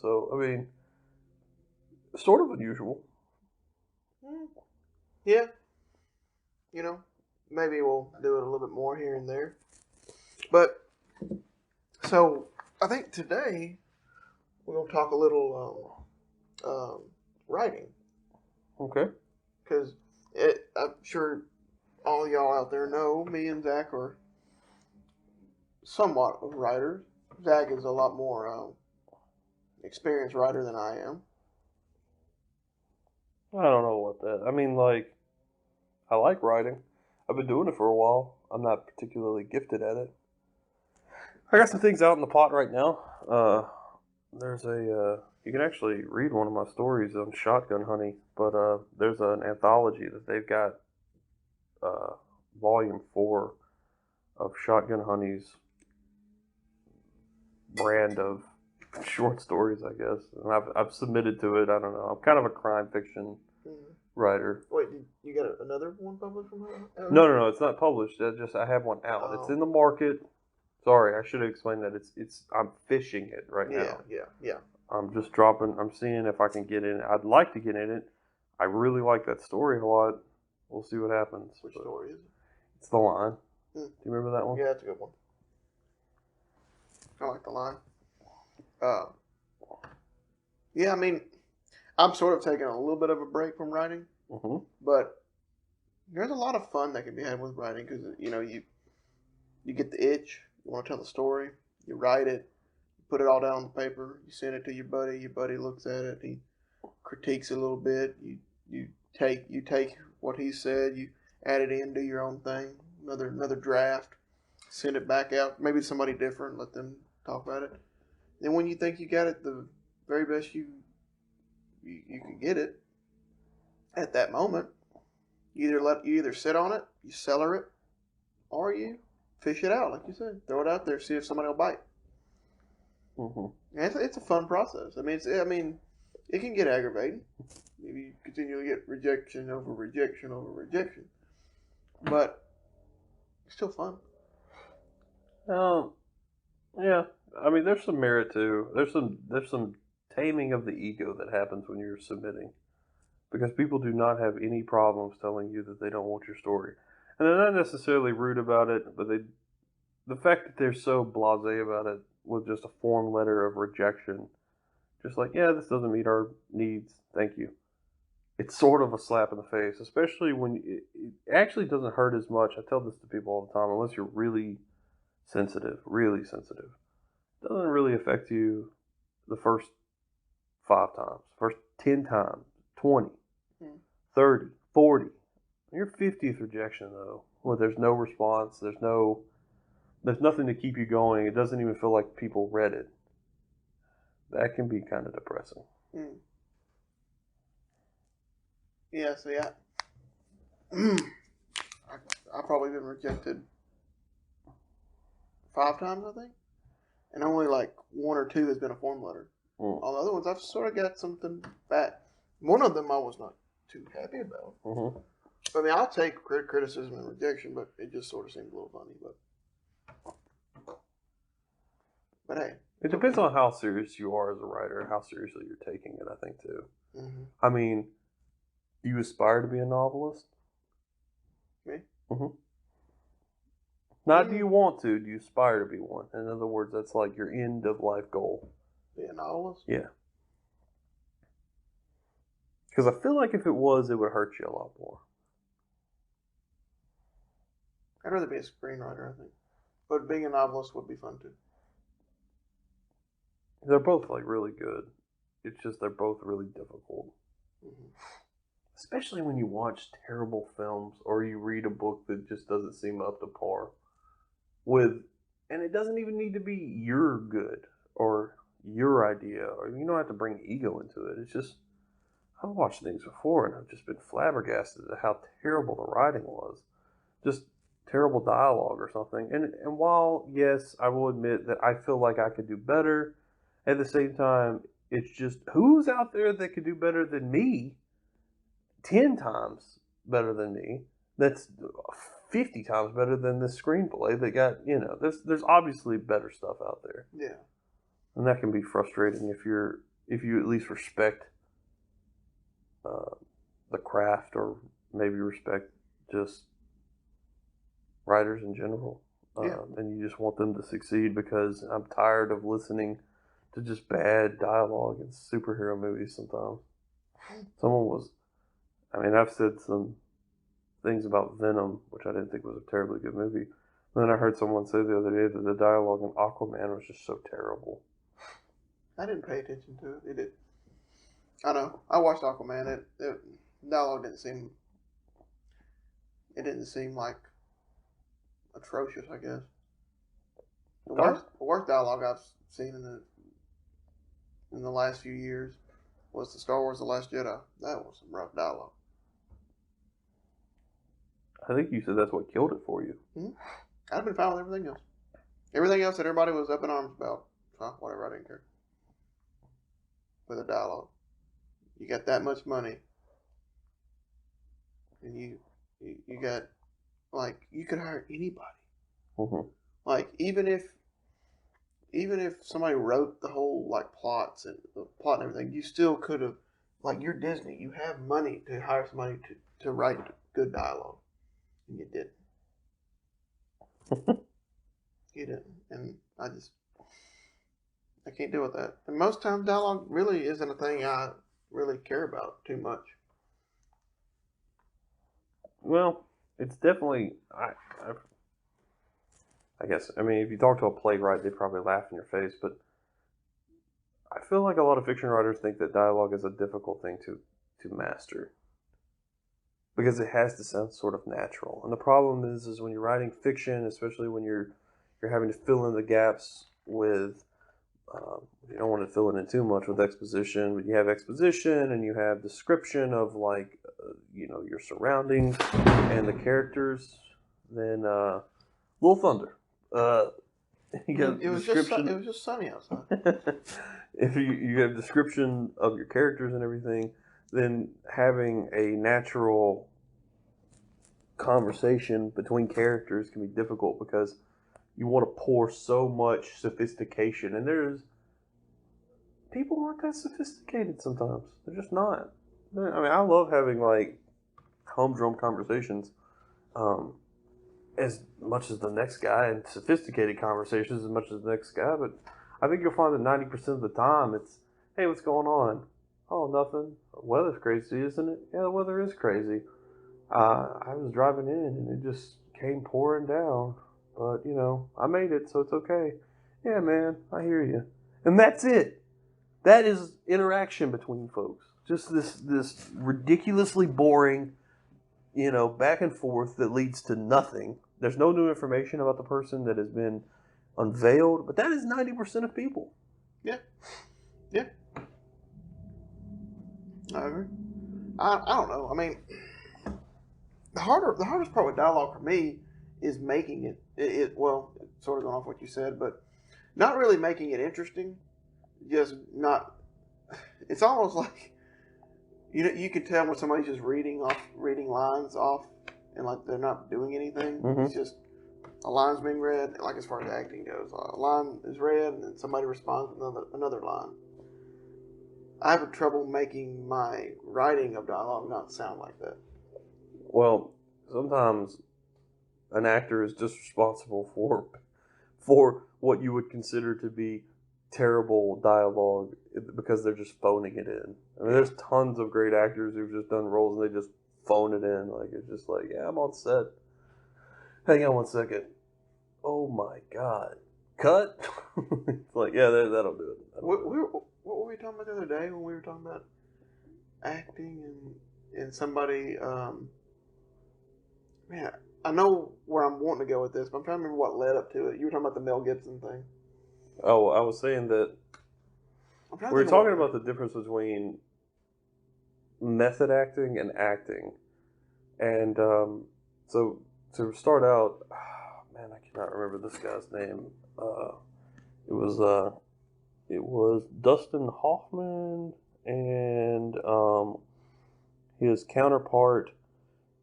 So, I mean, sort of unusual. Yeah. You know, maybe we'll do it a little bit more here and there. But, so, I think today we're going to talk a little writing. Okay. Because I'm sure all y'all out there know me and Zach are somewhat of writers. Zach is a lot more experienced writer than I am. I don't know what that. I mean, like, I like writing. I've been doing it for a while. I'm not particularly gifted at it. I got some things out in the pot right now. There's you can actually read one of my stories on shotgun hunting, but there's an anthology that they've got, volume 4 of Shotgun Honey's brand of short stories, I guess. And I've submitted to it. I don't know. I'm kind of a crime fiction writer. Wait, you got another one published from her? No, it's not published. I have one out. Oh. It's in the market. Sorry, I should have explained that. I'm fishing it right now. Yeah. I'm just dropping. I'm seeing if I can get in it. I'd like to get in it. I really like that story a lot. We'll see what happens. Which story is it? It's The Line. Do you remember that one? Yeah, that's a good one. I like The Line. Yeah, I mean, I'm sort of taking a little bit of a break from writing, but there's a lot of fun that can be had with writing because you get the itch, you want to tell the story, you write it, you put it all down on the paper, you send it to your buddy looks at it, he critiques it a little bit, you take what he said, you add it in, do your own thing, another draft, send it back out, maybe to somebody different, let them talk about it. Then when you think you got it the very best you can get it at that moment, you either sit on it, you cellar it, or you fish it out, like you said. Throw it out there, see if somebody will bite. And it's a fun process. I mean, it can get aggravating. You continually get rejection over rejection over rejection, but it's still fun. Yeah. I mean, there's some merit to. There's some taming of the ego that happens when you're submitting, because people do not have any problems telling you that they don't want your story, and they're not necessarily rude about it, but the fact that they're so blasé about it with just a form letter of rejection, just like, yeah, this doesn't meet our needs, thank you. It's sort of a slap in the face, especially when it actually doesn't hurt as much. I tell this to people all the time, unless you're really sensitive. It doesn't really affect you the first 5 times, first 10 times, 20, 30, 40. Your 50th rejection, though, where there's no response, there's nothing to keep you going, it doesn't even feel like people read it. That can be kind of depressing. Yeah, see, I've probably been rejected 5 times, I think. And only like 1 or 2 has been a form letter. All the other ones, I've sort of got something back. One of them I was not too happy about. I mean, I'll take criticism and rejection, but it just sort of seems a little funny. But hey. It depends on how serious you are as a writer, how seriously you're taking it, I think, too. I mean, do you aspire to be a novelist? Me? Not do you want to, do you aspire to be one? In other words, that's like your end of life goal. Be a novelist? Yeah. Because I feel like if it was, it would hurt you a lot more. I'd rather be a screenwriter, I think. But being a novelist would be fun, too. They're both, like, really good. It's just they're both really difficult. Especially when you watch terrible films or you read a book that just doesn't seem up to par with, and it doesn't even need to be you're good or your idea, or you don't have to bring ego into it. It's just, I've watched things before and I've just been flabbergasted at how terrible the writing was. Just terrible dialogue or something. And while, yes, I will admit that I feel like I could do better, at the same time, it's just, who's out there that could do better than me? 10 times better than me. That's 50 times better than this screenplay that got, there's obviously better stuff out there. Yeah. And that can be frustrating if you at least respect the craft, or maybe respect just writers in general. And you just want them to succeed, because I'm tired of listening to just bad dialogue in superhero movies sometimes. I've said some things about Venom, which I didn't think was a terribly good movie. And then I heard someone say the other day that the dialogue in Aquaman was just so terrible. I didn't pay attention to it. It did. I know. I watched Aquaman. Dialogue didn't seem like atrocious, I guess. The worst dialogue I've seen in the last few years was the Star Wars The Last Jedi. That was some rough dialogue. I think you said that's what killed it for you. Mm-hmm. I've been fine with everything else. Everything else that everybody was up in arms about. Whatever, I didn't care. With the dialogue. You got that much money. And you got, like, you could hire anybody. Mm-hmm. Like, even if somebody wrote the whole, like, plots and the plot and everything, you still could have, like, you're Disney. You have money to hire somebody to write good dialogue. And you didn't. You didn't. And I can't deal with that. And most times dialogue really isn't a thing I really care about too much. Well, it's definitely, I guess, if you talk to a playwright, they probably laugh in your face, but I feel like a lot of fiction writers think that dialogue is a difficult thing to master, because it has to sound sort of natural. And the problem is when you're writing fiction, especially when you're having to fill in the gaps with, you don't want to fill it in too much with exposition, but you have exposition and you have description of, like, your surroundings and the characters. Then Little Thunder. It was just sunny outside. If you have description of your characters and everything, then having a natural conversation between characters can be difficult, because you want to pour so much sophistication, and people aren't that sophisticated sometimes. They're just not. I love having, like, humdrum conversations, as much as the next guy, and sophisticated conversations as much as the next guy. But I think you'll find that 90% of the time it's, hey, what's going on? Oh, nothing. The weather's crazy, isn't it? Yeah, the weather is crazy. I was driving in and it just came pouring down. But, I made it, so it's okay. Yeah, man, I hear you. And that's it. That is interaction between folks. Just this ridiculously boring, back and forth that leads to nothing. There's no new information about the person that has been unveiled, but that is 90% of people. Yeah. Yeah. I agree. I don't know. The hardest part with dialogue for me is making it well, sort of going off what you said, but not really making it interesting. Just not. It's almost like, you can tell when somebody's just reading lines off, and, like, they're not doing anything. Mm-hmm. It's just a line's being read. Like, as far as acting goes, a line is read, and then somebody responds with another line. I have trouble making my writing of dialogue not sound like that. Well, sometimes an actor is just responsible for what you would consider to be terrible dialogue, because they're just phoning it in. There's tons of great actors who've just done roles and they just phone it in. Like, it's just like, yeah, I'm on set. Hang on one second. Oh my God. Cut? It's like, yeah, that'll do it. What were we talking about the other day when we were talking about acting and somebody, man, I know where I'm wanting to go with this, but I'm trying to remember what led up to it. You were talking about the Mel Gibson thing. Oh, I was saying that I'm trying we to were think of talking what- about the difference between method acting and acting. And so to start out, man, I cannot remember this guy's name. It was it was Dustin Hoffman and his counterpart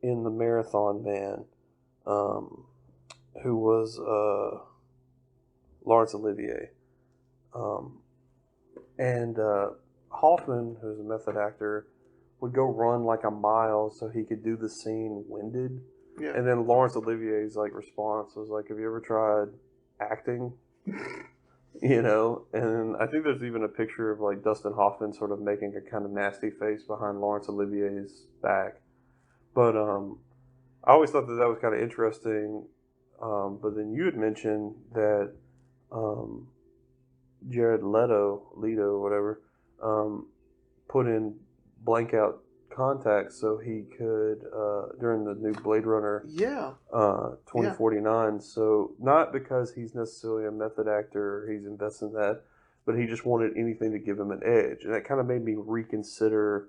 in the Marathon Man, um, who was Laurence Olivier. Um, and Hoffman, who's a method actor, would go run like a mile so he could do the scene winded. Yeah. And then Laurence Olivier's like response was like, "Have you ever tried acting?" You know, and I think there's even a picture of like Dustin Hoffman sort of making a kind of nasty face behind Laurence Olivier's back. But I always thought that that was kind of interesting. But then you had mentioned that um, Jared Leto, whatever, put in blank out contacts so he could during the new Blade Runner Yeah. 2049. So not because he's necessarily a method actor or he's invested in that, but he just wanted anything to give him an edge, and that kind of made me reconsider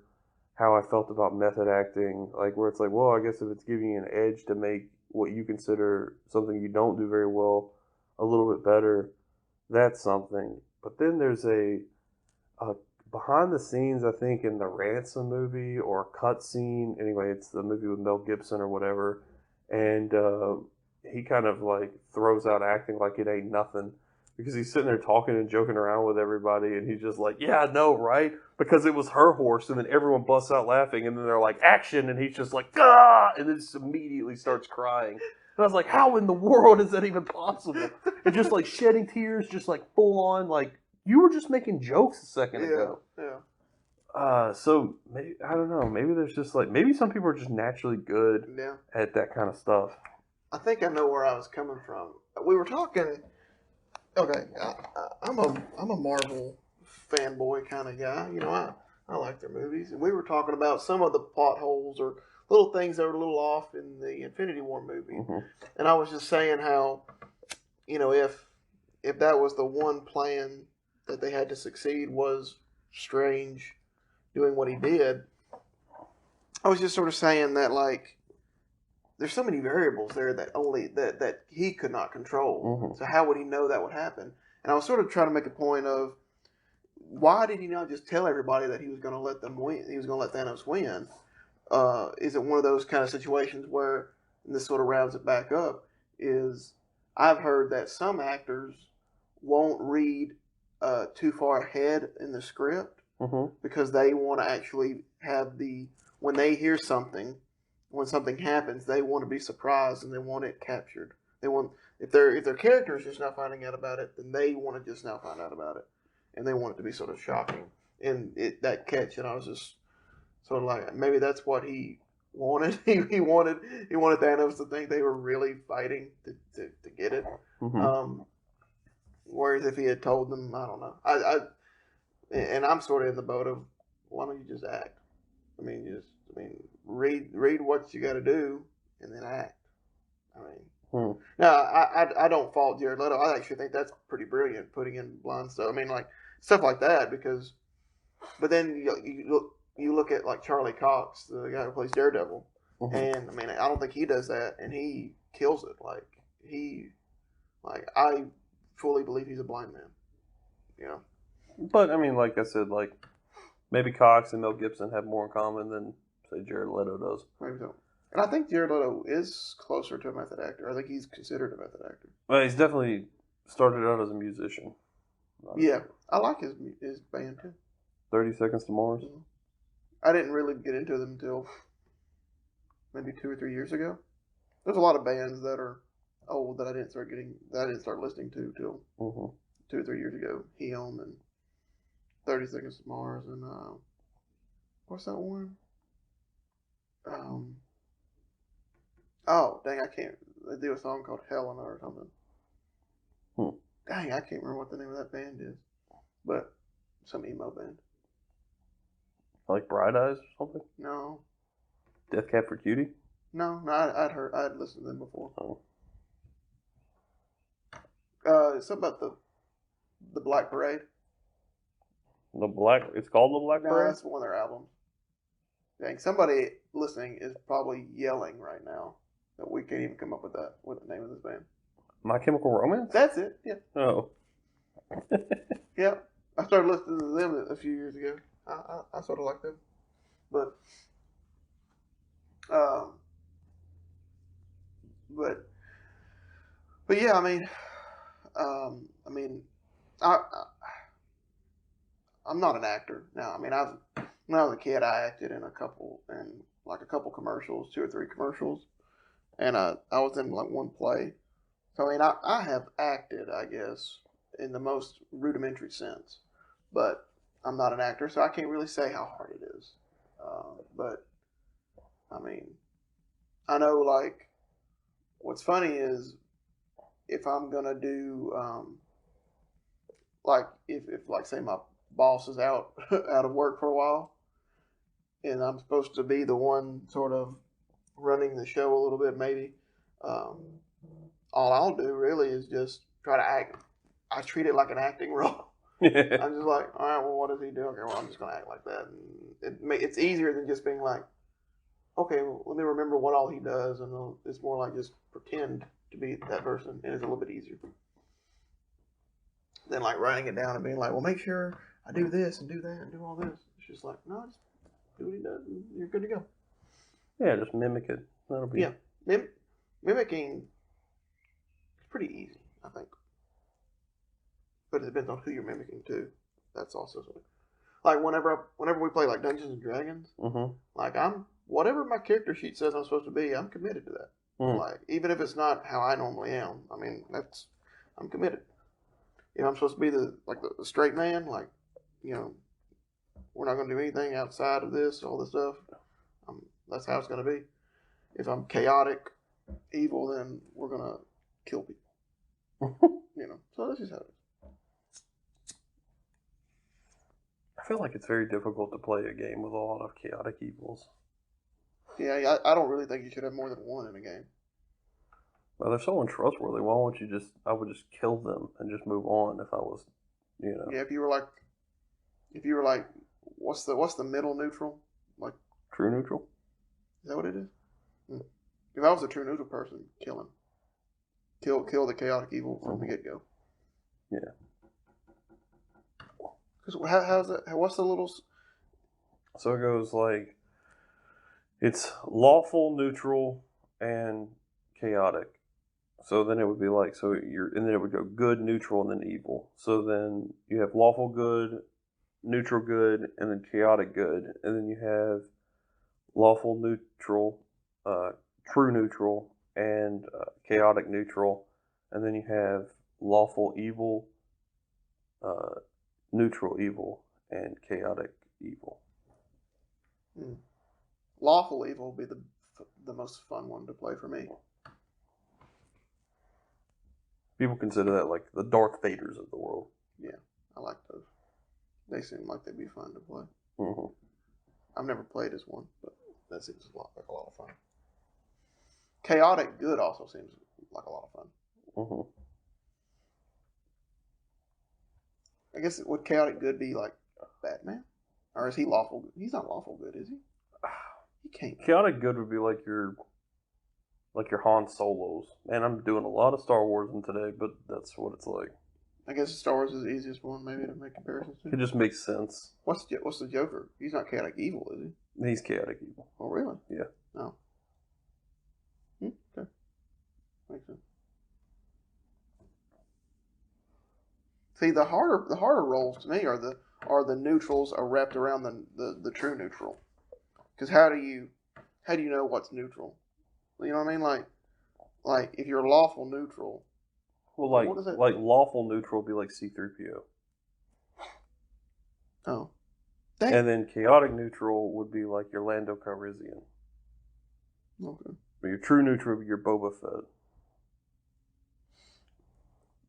how I felt about method acting. Like where it's like, well, I guess if it's giving you an edge to make what you consider something you don't do very well a little bit better, that's something. But then there's a behind the scenes, I think, in the Ransom movie or cut scene. Anyway, it's the movie with Mel Gibson or whatever, and he kind of like throws out acting like it ain't nothing because he's sitting there talking and joking around with everybody, and he's just like, "Yeah, I know, right?" Because it was her horse, and then everyone busts out laughing, and then they're like, "Action!" and he's just like, "Ah!" and then just immediately starts crying. And I was like, "How in the world is that even possible?" And just like shedding tears, just like full on like. You were just making jokes a second ago. Yeah. So maybe, I don't know. Maybe there's just like maybe some people are just naturally good Yeah. at that kind of stuff. I think I know where I was coming from. We were talking. Okay, I'm a Marvel fanboy kind of guy. You know, I like their movies, and we were talking about some of the plot holes or little things that were a little off in the Infinity War movie, and I was just saying how, you know, if that was the one plan that they had to succeed was Strange doing what he did, I was just sort of saying that like there's so many variables there that only that he could not control. So how would he know that would happen? And I was sort of trying to make a point of why did he not just tell everybody that he was going to let them win? He was going to let Thanos win. Is it one of those kind of situations where, and this sort of rounds it back up, is I've heard that some actors won't read too far ahead in the script because they want to actually have when they hear something, when something happens, they want to be surprised and they want it captured. They want if their character is just now finding out about it, then they want to just now find out about it, and they want it to be sort of shocking. And that catch, and I was just sort of like, maybe that's what he wanted. he wanted Thanos to think they were really fighting to get it. Whereas if he had told them, I don't know. And I'm sort of in the boat of why don't you just act? I mean, read what you got to do and then act. I mean, now I don't fault Jared Leto. I actually think that's pretty brilliant putting in blind stuff. I mean, like stuff like that because, but then you look at like Charlie Cox, the guy who plays Daredevil, and I mean, I don't think he does that, and he kills it. I fully believe he's a blind man. You know. But I mean, like I said, like maybe Cox and Mel Gibson have more in common than say Jared Leto does. Maybe so. And I think Jared Leto is closer to a method actor. I think he's considered a method actor. Well, he's definitely started out as a musician. Yeah, I like his band too. 30 Seconds to Mars. I didn't really get into them until maybe 2 or 3 years ago. There's a lot of bands that are old that I didn't start listening to till 2 or 3 years ago. Him and 30 Seconds to Mars and what's that one? Oh, dang, I can't. They do a song called Helena or something. Dang, I can't remember what the name of that band is. But some emo band. Like Bright Eyes or something? No. Death Cab for Cutie? No, I'd listened to them before. Oh. Something about the Black Parade? It's called the Black No, Parade? that's one of their albums. Dang, somebody listening is probably yelling right now that we can't even come up with the name of this band. My Chemical Romance? That's it. Yeah. Oh. Yeah. I started listening to them a few years ago. I sort of like them, but yeah. I'm not an actor now. I mean, when I was a kid, I acted in a couple commercials, 2 or 3 commercials, and I was in like one play. So I mean, I have acted, I guess, in the most rudimentary sense, but I'm not an actor, so I can't really say how hard it is. But I mean, I know like what's funny is if I'm gonna do like if like say my boss is out of work for a while, and I'm supposed to be the one sort of running the show a little bit, maybe. All I'll do really is just try to act. I treat it like an acting role. I'm just like, all right, well, what does he do? Okay, well, I'm just gonna act like that. And it's easier than just being like, okay, well, let me remember what all he does, and it's more like just pretend to be that person, and it's a little bit easier than like writing it down and being like, well, make sure I do this and do that and do all this. It's just like, no, just do what he does, and you're good to go. Yeah, just mimic it. That'll be Mimicking is pretty easy, I think. But it depends on who you're mimicking too. That's also something. Like whenever we play like Dungeons and Dragons, like whatever my character sheet says I'm supposed to be, I'm committed to that. Like even if it's not how I normally am, I mean I'm committed. If I'm supposed to be the straight man, like we're not going to do anything outside of this, all this stuff. That's how it's going to be. If I'm chaotic, evil, then we're going to kill people. So that's just how it is. I feel like it's very difficult to play a game with a lot of chaotic evils. Yeah, I don't really think you should have more than one in a game. Well, they're so untrustworthy. Why won't you I would just kill them and just move on if I was, Yeah, if you were like, what's the middle neutral? Like true neutral? Is that what it is? If I was a true neutral person, kill him. Kill the chaotic evil from the get-go. Yeah. How's that? What's the little? So it goes like, it's lawful, neutral, and chaotic. So then it would be like, and then it would go good, neutral, and then evil. So then you have lawful good, neutral good, and then chaotic good. And then you have lawful neutral, true neutral, and chaotic neutral. And then you have lawful evil, neutral evil, and chaotic evil. Lawful evil would be the most fun one to play for me. People consider that like the Darth Vaders of the world. Yeah, I like those. They seem like they'd be fun to play. Mm-hmm. I've never played as one, but that seems like a lot of fun. Chaotic good also seems like a lot of fun. Mm-hmm. I guess would chaotic good be like Batman, or is he lawful good? He's not lawful good, is he? He can't. Chaotic good would be like your Han Solos. Man, I'm doing a lot of Star Wars in today, but that's what it's like. I guess Star Wars is the easiest one, maybe, to make comparisons to. It just makes sense. What's the Joker? He's not chaotic evil, is he? He's chaotic evil. Oh, really? Yeah. Oh. Okay. Makes sense. See, the harder roles to me are the neutrals are wrapped around the true neutral. Because how do you know what's neutral? You know what I mean? Like if you're lawful neutral. Well, like lawful neutral would be like C-3PO. Oh. And then chaotic neutral would be like your Lando Calrissian. Okay. But your true neutral would be your Boba Fett.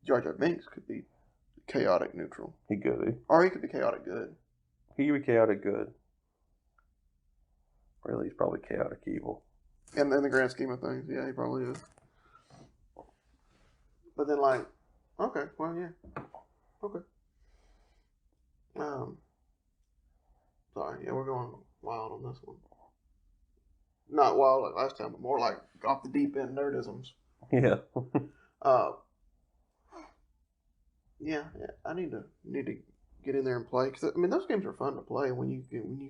Jar Jar Binks could be chaotic neutral. He could be. Or he could be chaotic good. He could be chaotic good. Really, he's probably chaotic evil. And in the grand scheme of things, yeah, he probably is. But then, okay, well, yeah. Okay. Um, sorry, yeah, we're going wild on this one. Not wild like last time, but more like off the deep end nerdisms. Yeah. Uh, yeah, I need to get in there and play because I mean those games are fun to play when you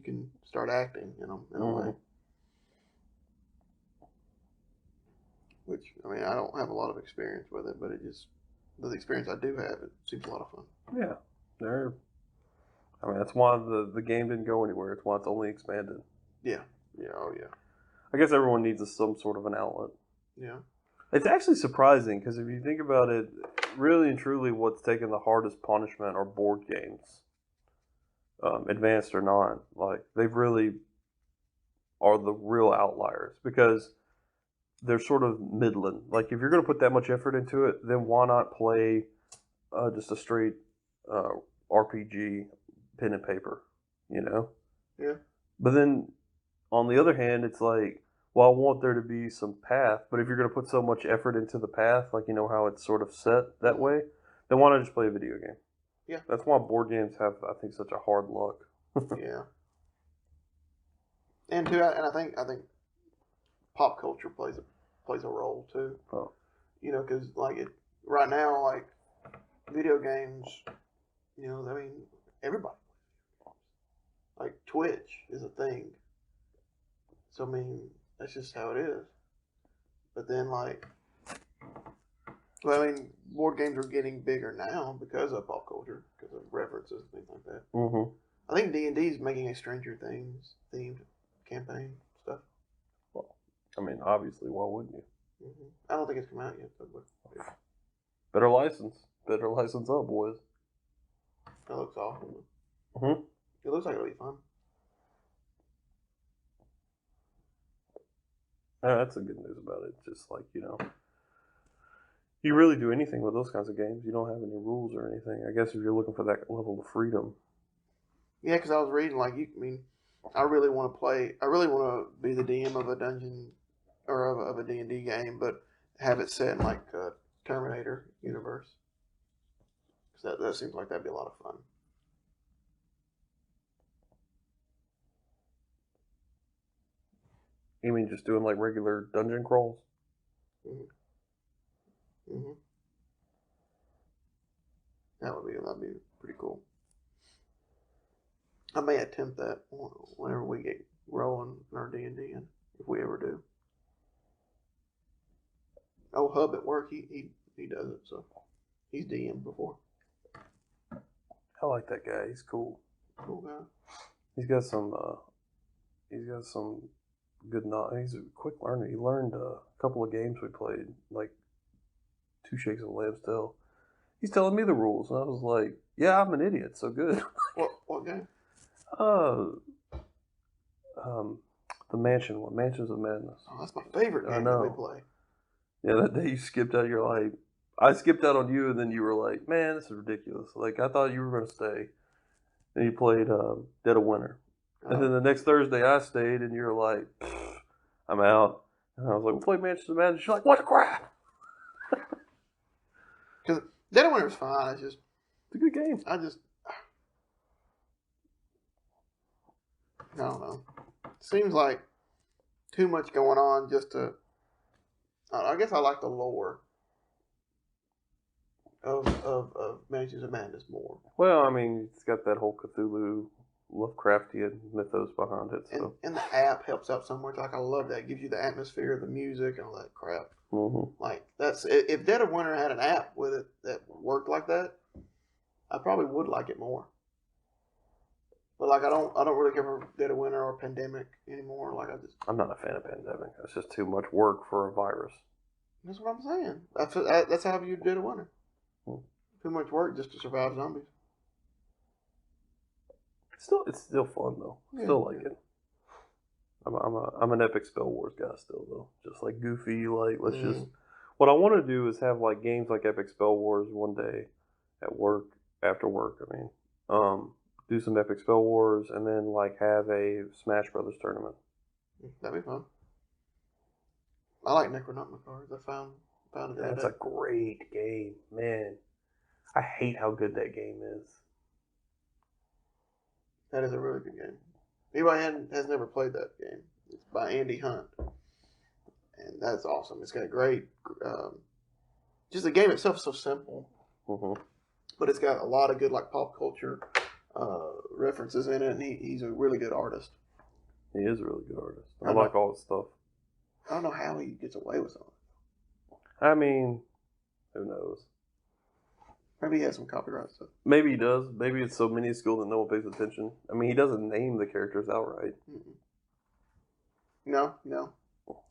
can start acting in them in a way. Which I mean I don't have a lot of experience with it, but the experience I do have, it seems a lot of fun. Yeah, I mean that's why the game didn't go anywhere. It's why it's only expanded. Yeah. Oh yeah. I guess everyone needs some sort of an outlet. Yeah. It's actually surprising because if you think about it, really and truly, what's taken the hardest punishment are board games, advanced or not. Like they really are the real outliers because they're sort of midland. Like if you're going to put that much effort into it, then why not play just a straight RPG, pen and paper, you know? Yeah. But then on the other hand, it's like, well, I want there to be some path, but if you're going to put so much effort into the path, like you know how it's sort of set that way, then why not just play a video game? Yeah. That's why board games have, I think, such a hard luck. Yeah. And too, and I think pop culture plays a role too. Oh. You know, because like right now, like video games, you know, I mean, everybody. Like Twitch is a thing. So I mean, that's just how it is. But then like, well, I mean, board games are getting bigger now because of pop culture, because of references and things like that. Mm-hmm. I think D&D is making a Stranger Things themed campaign stuff. Well, I mean, obviously, why wouldn't you? Mm-hmm. I don't think it's come out yet, but yeah. Better license up, boys. That looks awesome. Mm-hmm. It looks like it'll be fun. That's the good news about it. Just like, you know, you really do anything with those kinds of games. You don't have any rules or anything. I guess if you're looking for that level of freedom. Yeah, because I was reading, like, I really want to play, I really want to be the DM of a dungeon, or of a D&D game, but have it set in, like, a Terminator universe. Because that seems like that'd be a lot of fun. You mean just doing, like, regular dungeon crawls? Mm-hmm. Mm-hmm. That'd be pretty cool. I may attempt that whenever we get rolling in our D&D, if we ever do. Oh, Hub at work, he does it, so he's DM before. I like that guy. He's cool. Cool guy. He's got some good knowledge. He's a quick learner. He learned a couple of games we played, like 2 Shakes of a Lamb's Tail. He's telling me the rules, and I was like, "Yeah, I'm an idiot. So good." What game? The Mansion one, Mansions of Madness. Oh, that's my favorite game that we play. Yeah, that day you skipped out. You're like, I skipped out on you, and then you were like, "Man, this is ridiculous." Like I thought you were going to stay, and you played Dead of Winter, and then the next Thursday I stayed, and you were like, "I'm out," and I was like, "We'll play Mansions of Madness." You're like, "What the crap?" Because Dead of Winter is fine. It's a good game. I don't know. Seems like too much going on just to. I guess I like the lore of Mansions of Madness more. Well, I mean, it's got that whole Cthulhu, Lovecraftian mythos behind it. So. And the app helps out so much. Like I love that. It gives you the atmosphere, the music, and all that crap. Mm-hmm. Like that's if Dead of Winter had an app with it that worked like that, I probably would like it more. But like I don't really care for Dead of Winter or Pandemic anymore. Like I'm not a fan of Pandemic. It's just too much work for a virus. That's what I'm saying. That's how I view Dead of Winter. Too much work just to survive zombies. It's still fun though. Still like it. I'm an Epic Spell Wars guy still though. Just like goofy, like let's just. What I want to do is have like games like Epic Spell Wars one day, at work after work. I mean, do some Epic Spell Wars and then like have a Smash Brothers tournament. That'd be fun. I like Necronomicon. I found it the other day. That's a great game, man. I hate how good that game is. That is a really good game. Anybody has never played that game. It's by Andy Hunt. And that's awesome. It's got great... just the game itself is so simple. Mm-hmm. But it's got a lot of good like pop culture references in it. And he's a really good artist. He is a really good artist. I like all his stuff. I don't know how he gets away with something. I mean, who knows? Maybe he has some copyright stuff. Maybe he does. Maybe it's so minuscule that no one pays attention. I mean, he doesn't name the characters outright. No.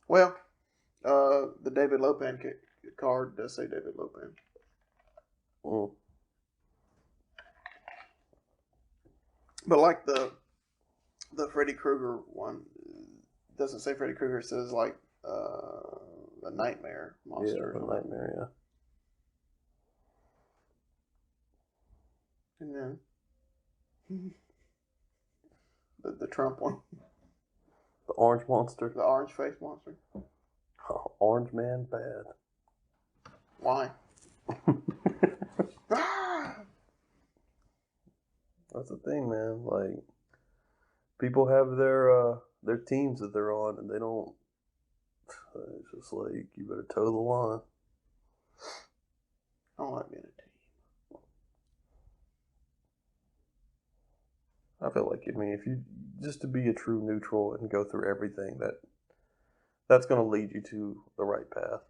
Well, the David Lopan card does say David Lopan. Mm. But like the Freddy Krueger one, doesn't say Freddy Krueger. It says like a nightmare monster. Yeah, a nightmare, yeah. And then the Trump one. The orange monster. The orange face monster. Oh, orange man bad. Why? That's the thing, man. Like, people have their teams that they're on, and they don't. It's just like, you better toe the line. I don't like being a team. I feel like, I mean, if you just to be a true neutral and go through everything, that's going to lead you to the right path.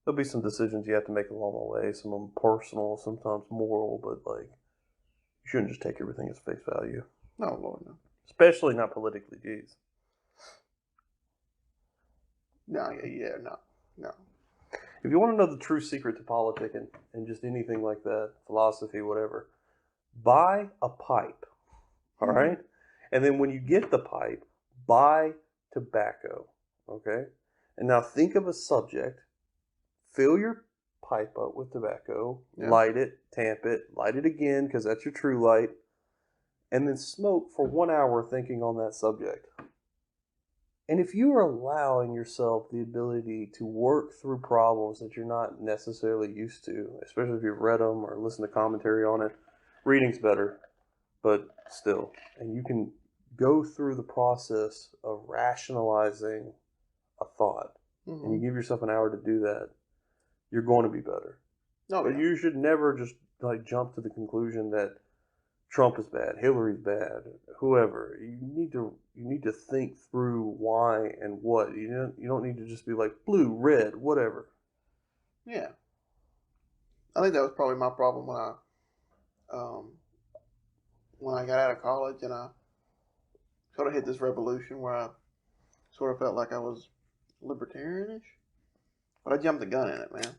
There'll be some decisions you have to make along the way, some of them personal, sometimes moral, but like, you shouldn't just take everything as face value. No, Lord, no. Especially not politically, geez. No. If you want to know the true secret to politicking and just anything like that, philosophy, whatever, buy a pipe. All right? And then when you get the pipe, buy tobacco. Okay? And now think of a subject. Fill your pipe up with tobacco. Yeah. Light it. Tamp it. Light it again because that's your true light. And then smoke for 1 hour thinking on that subject. And if you are allowing yourself the ability to work through problems that you're not necessarily used to, especially if you've read them or listened to commentary on it, reading's better. But still, and you can go through the process of rationalizing a thought, and you give yourself an hour to do that, you're going to be better. No, but you should never just like jump to the conclusion that Trump is bad, Hillary's bad, whoever. You need to think through why and what. You don't need to just be like blue, red, whatever. Yeah, I think that was probably my problem when I got out of college and I sort of hit this revolution where I sort of felt like I was libertarianish, but I jumped the gun in it, man.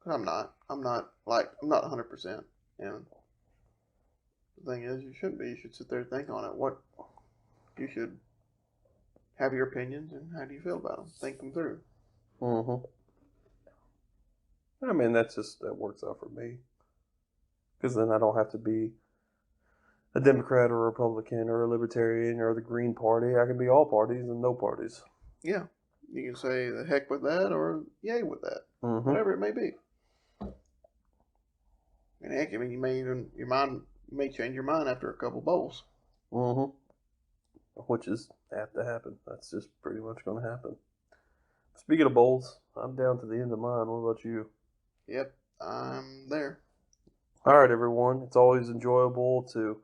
Cause I'm not 100%. And the thing is, you shouldn't be. You should sit there and think on it. What you should have your opinions and how do you feel about them? Think them through. Mm-hmm. I mean, that works out for me. Because then I don't have to be a Democrat or a Republican or a Libertarian or the Green Party. I can be all parties and no parties. Yeah. You can say the heck with that or yay with that. Mm-hmm. Whatever it may be. And heck, I mean, you may change your mind after a couple bowls. Mm-hmm. Which is apt to happen. That's just pretty much going to happen. Speaking of bowls, I'm down to the end of mine. What about you? Yep, I'm there. All right, everyone. It's always enjoyable to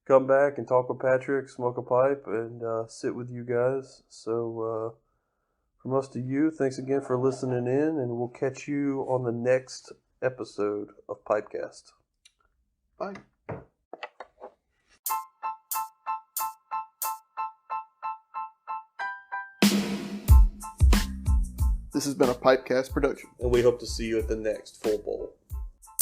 come back and talk with Patrick, smoke a pipe, and sit with you guys. So, from us to you, thanks again for listening in, and we'll catch you on the next episode of Pipecast. Bye. This has been a Pipecast production. And we hope to see you at the next full bowl.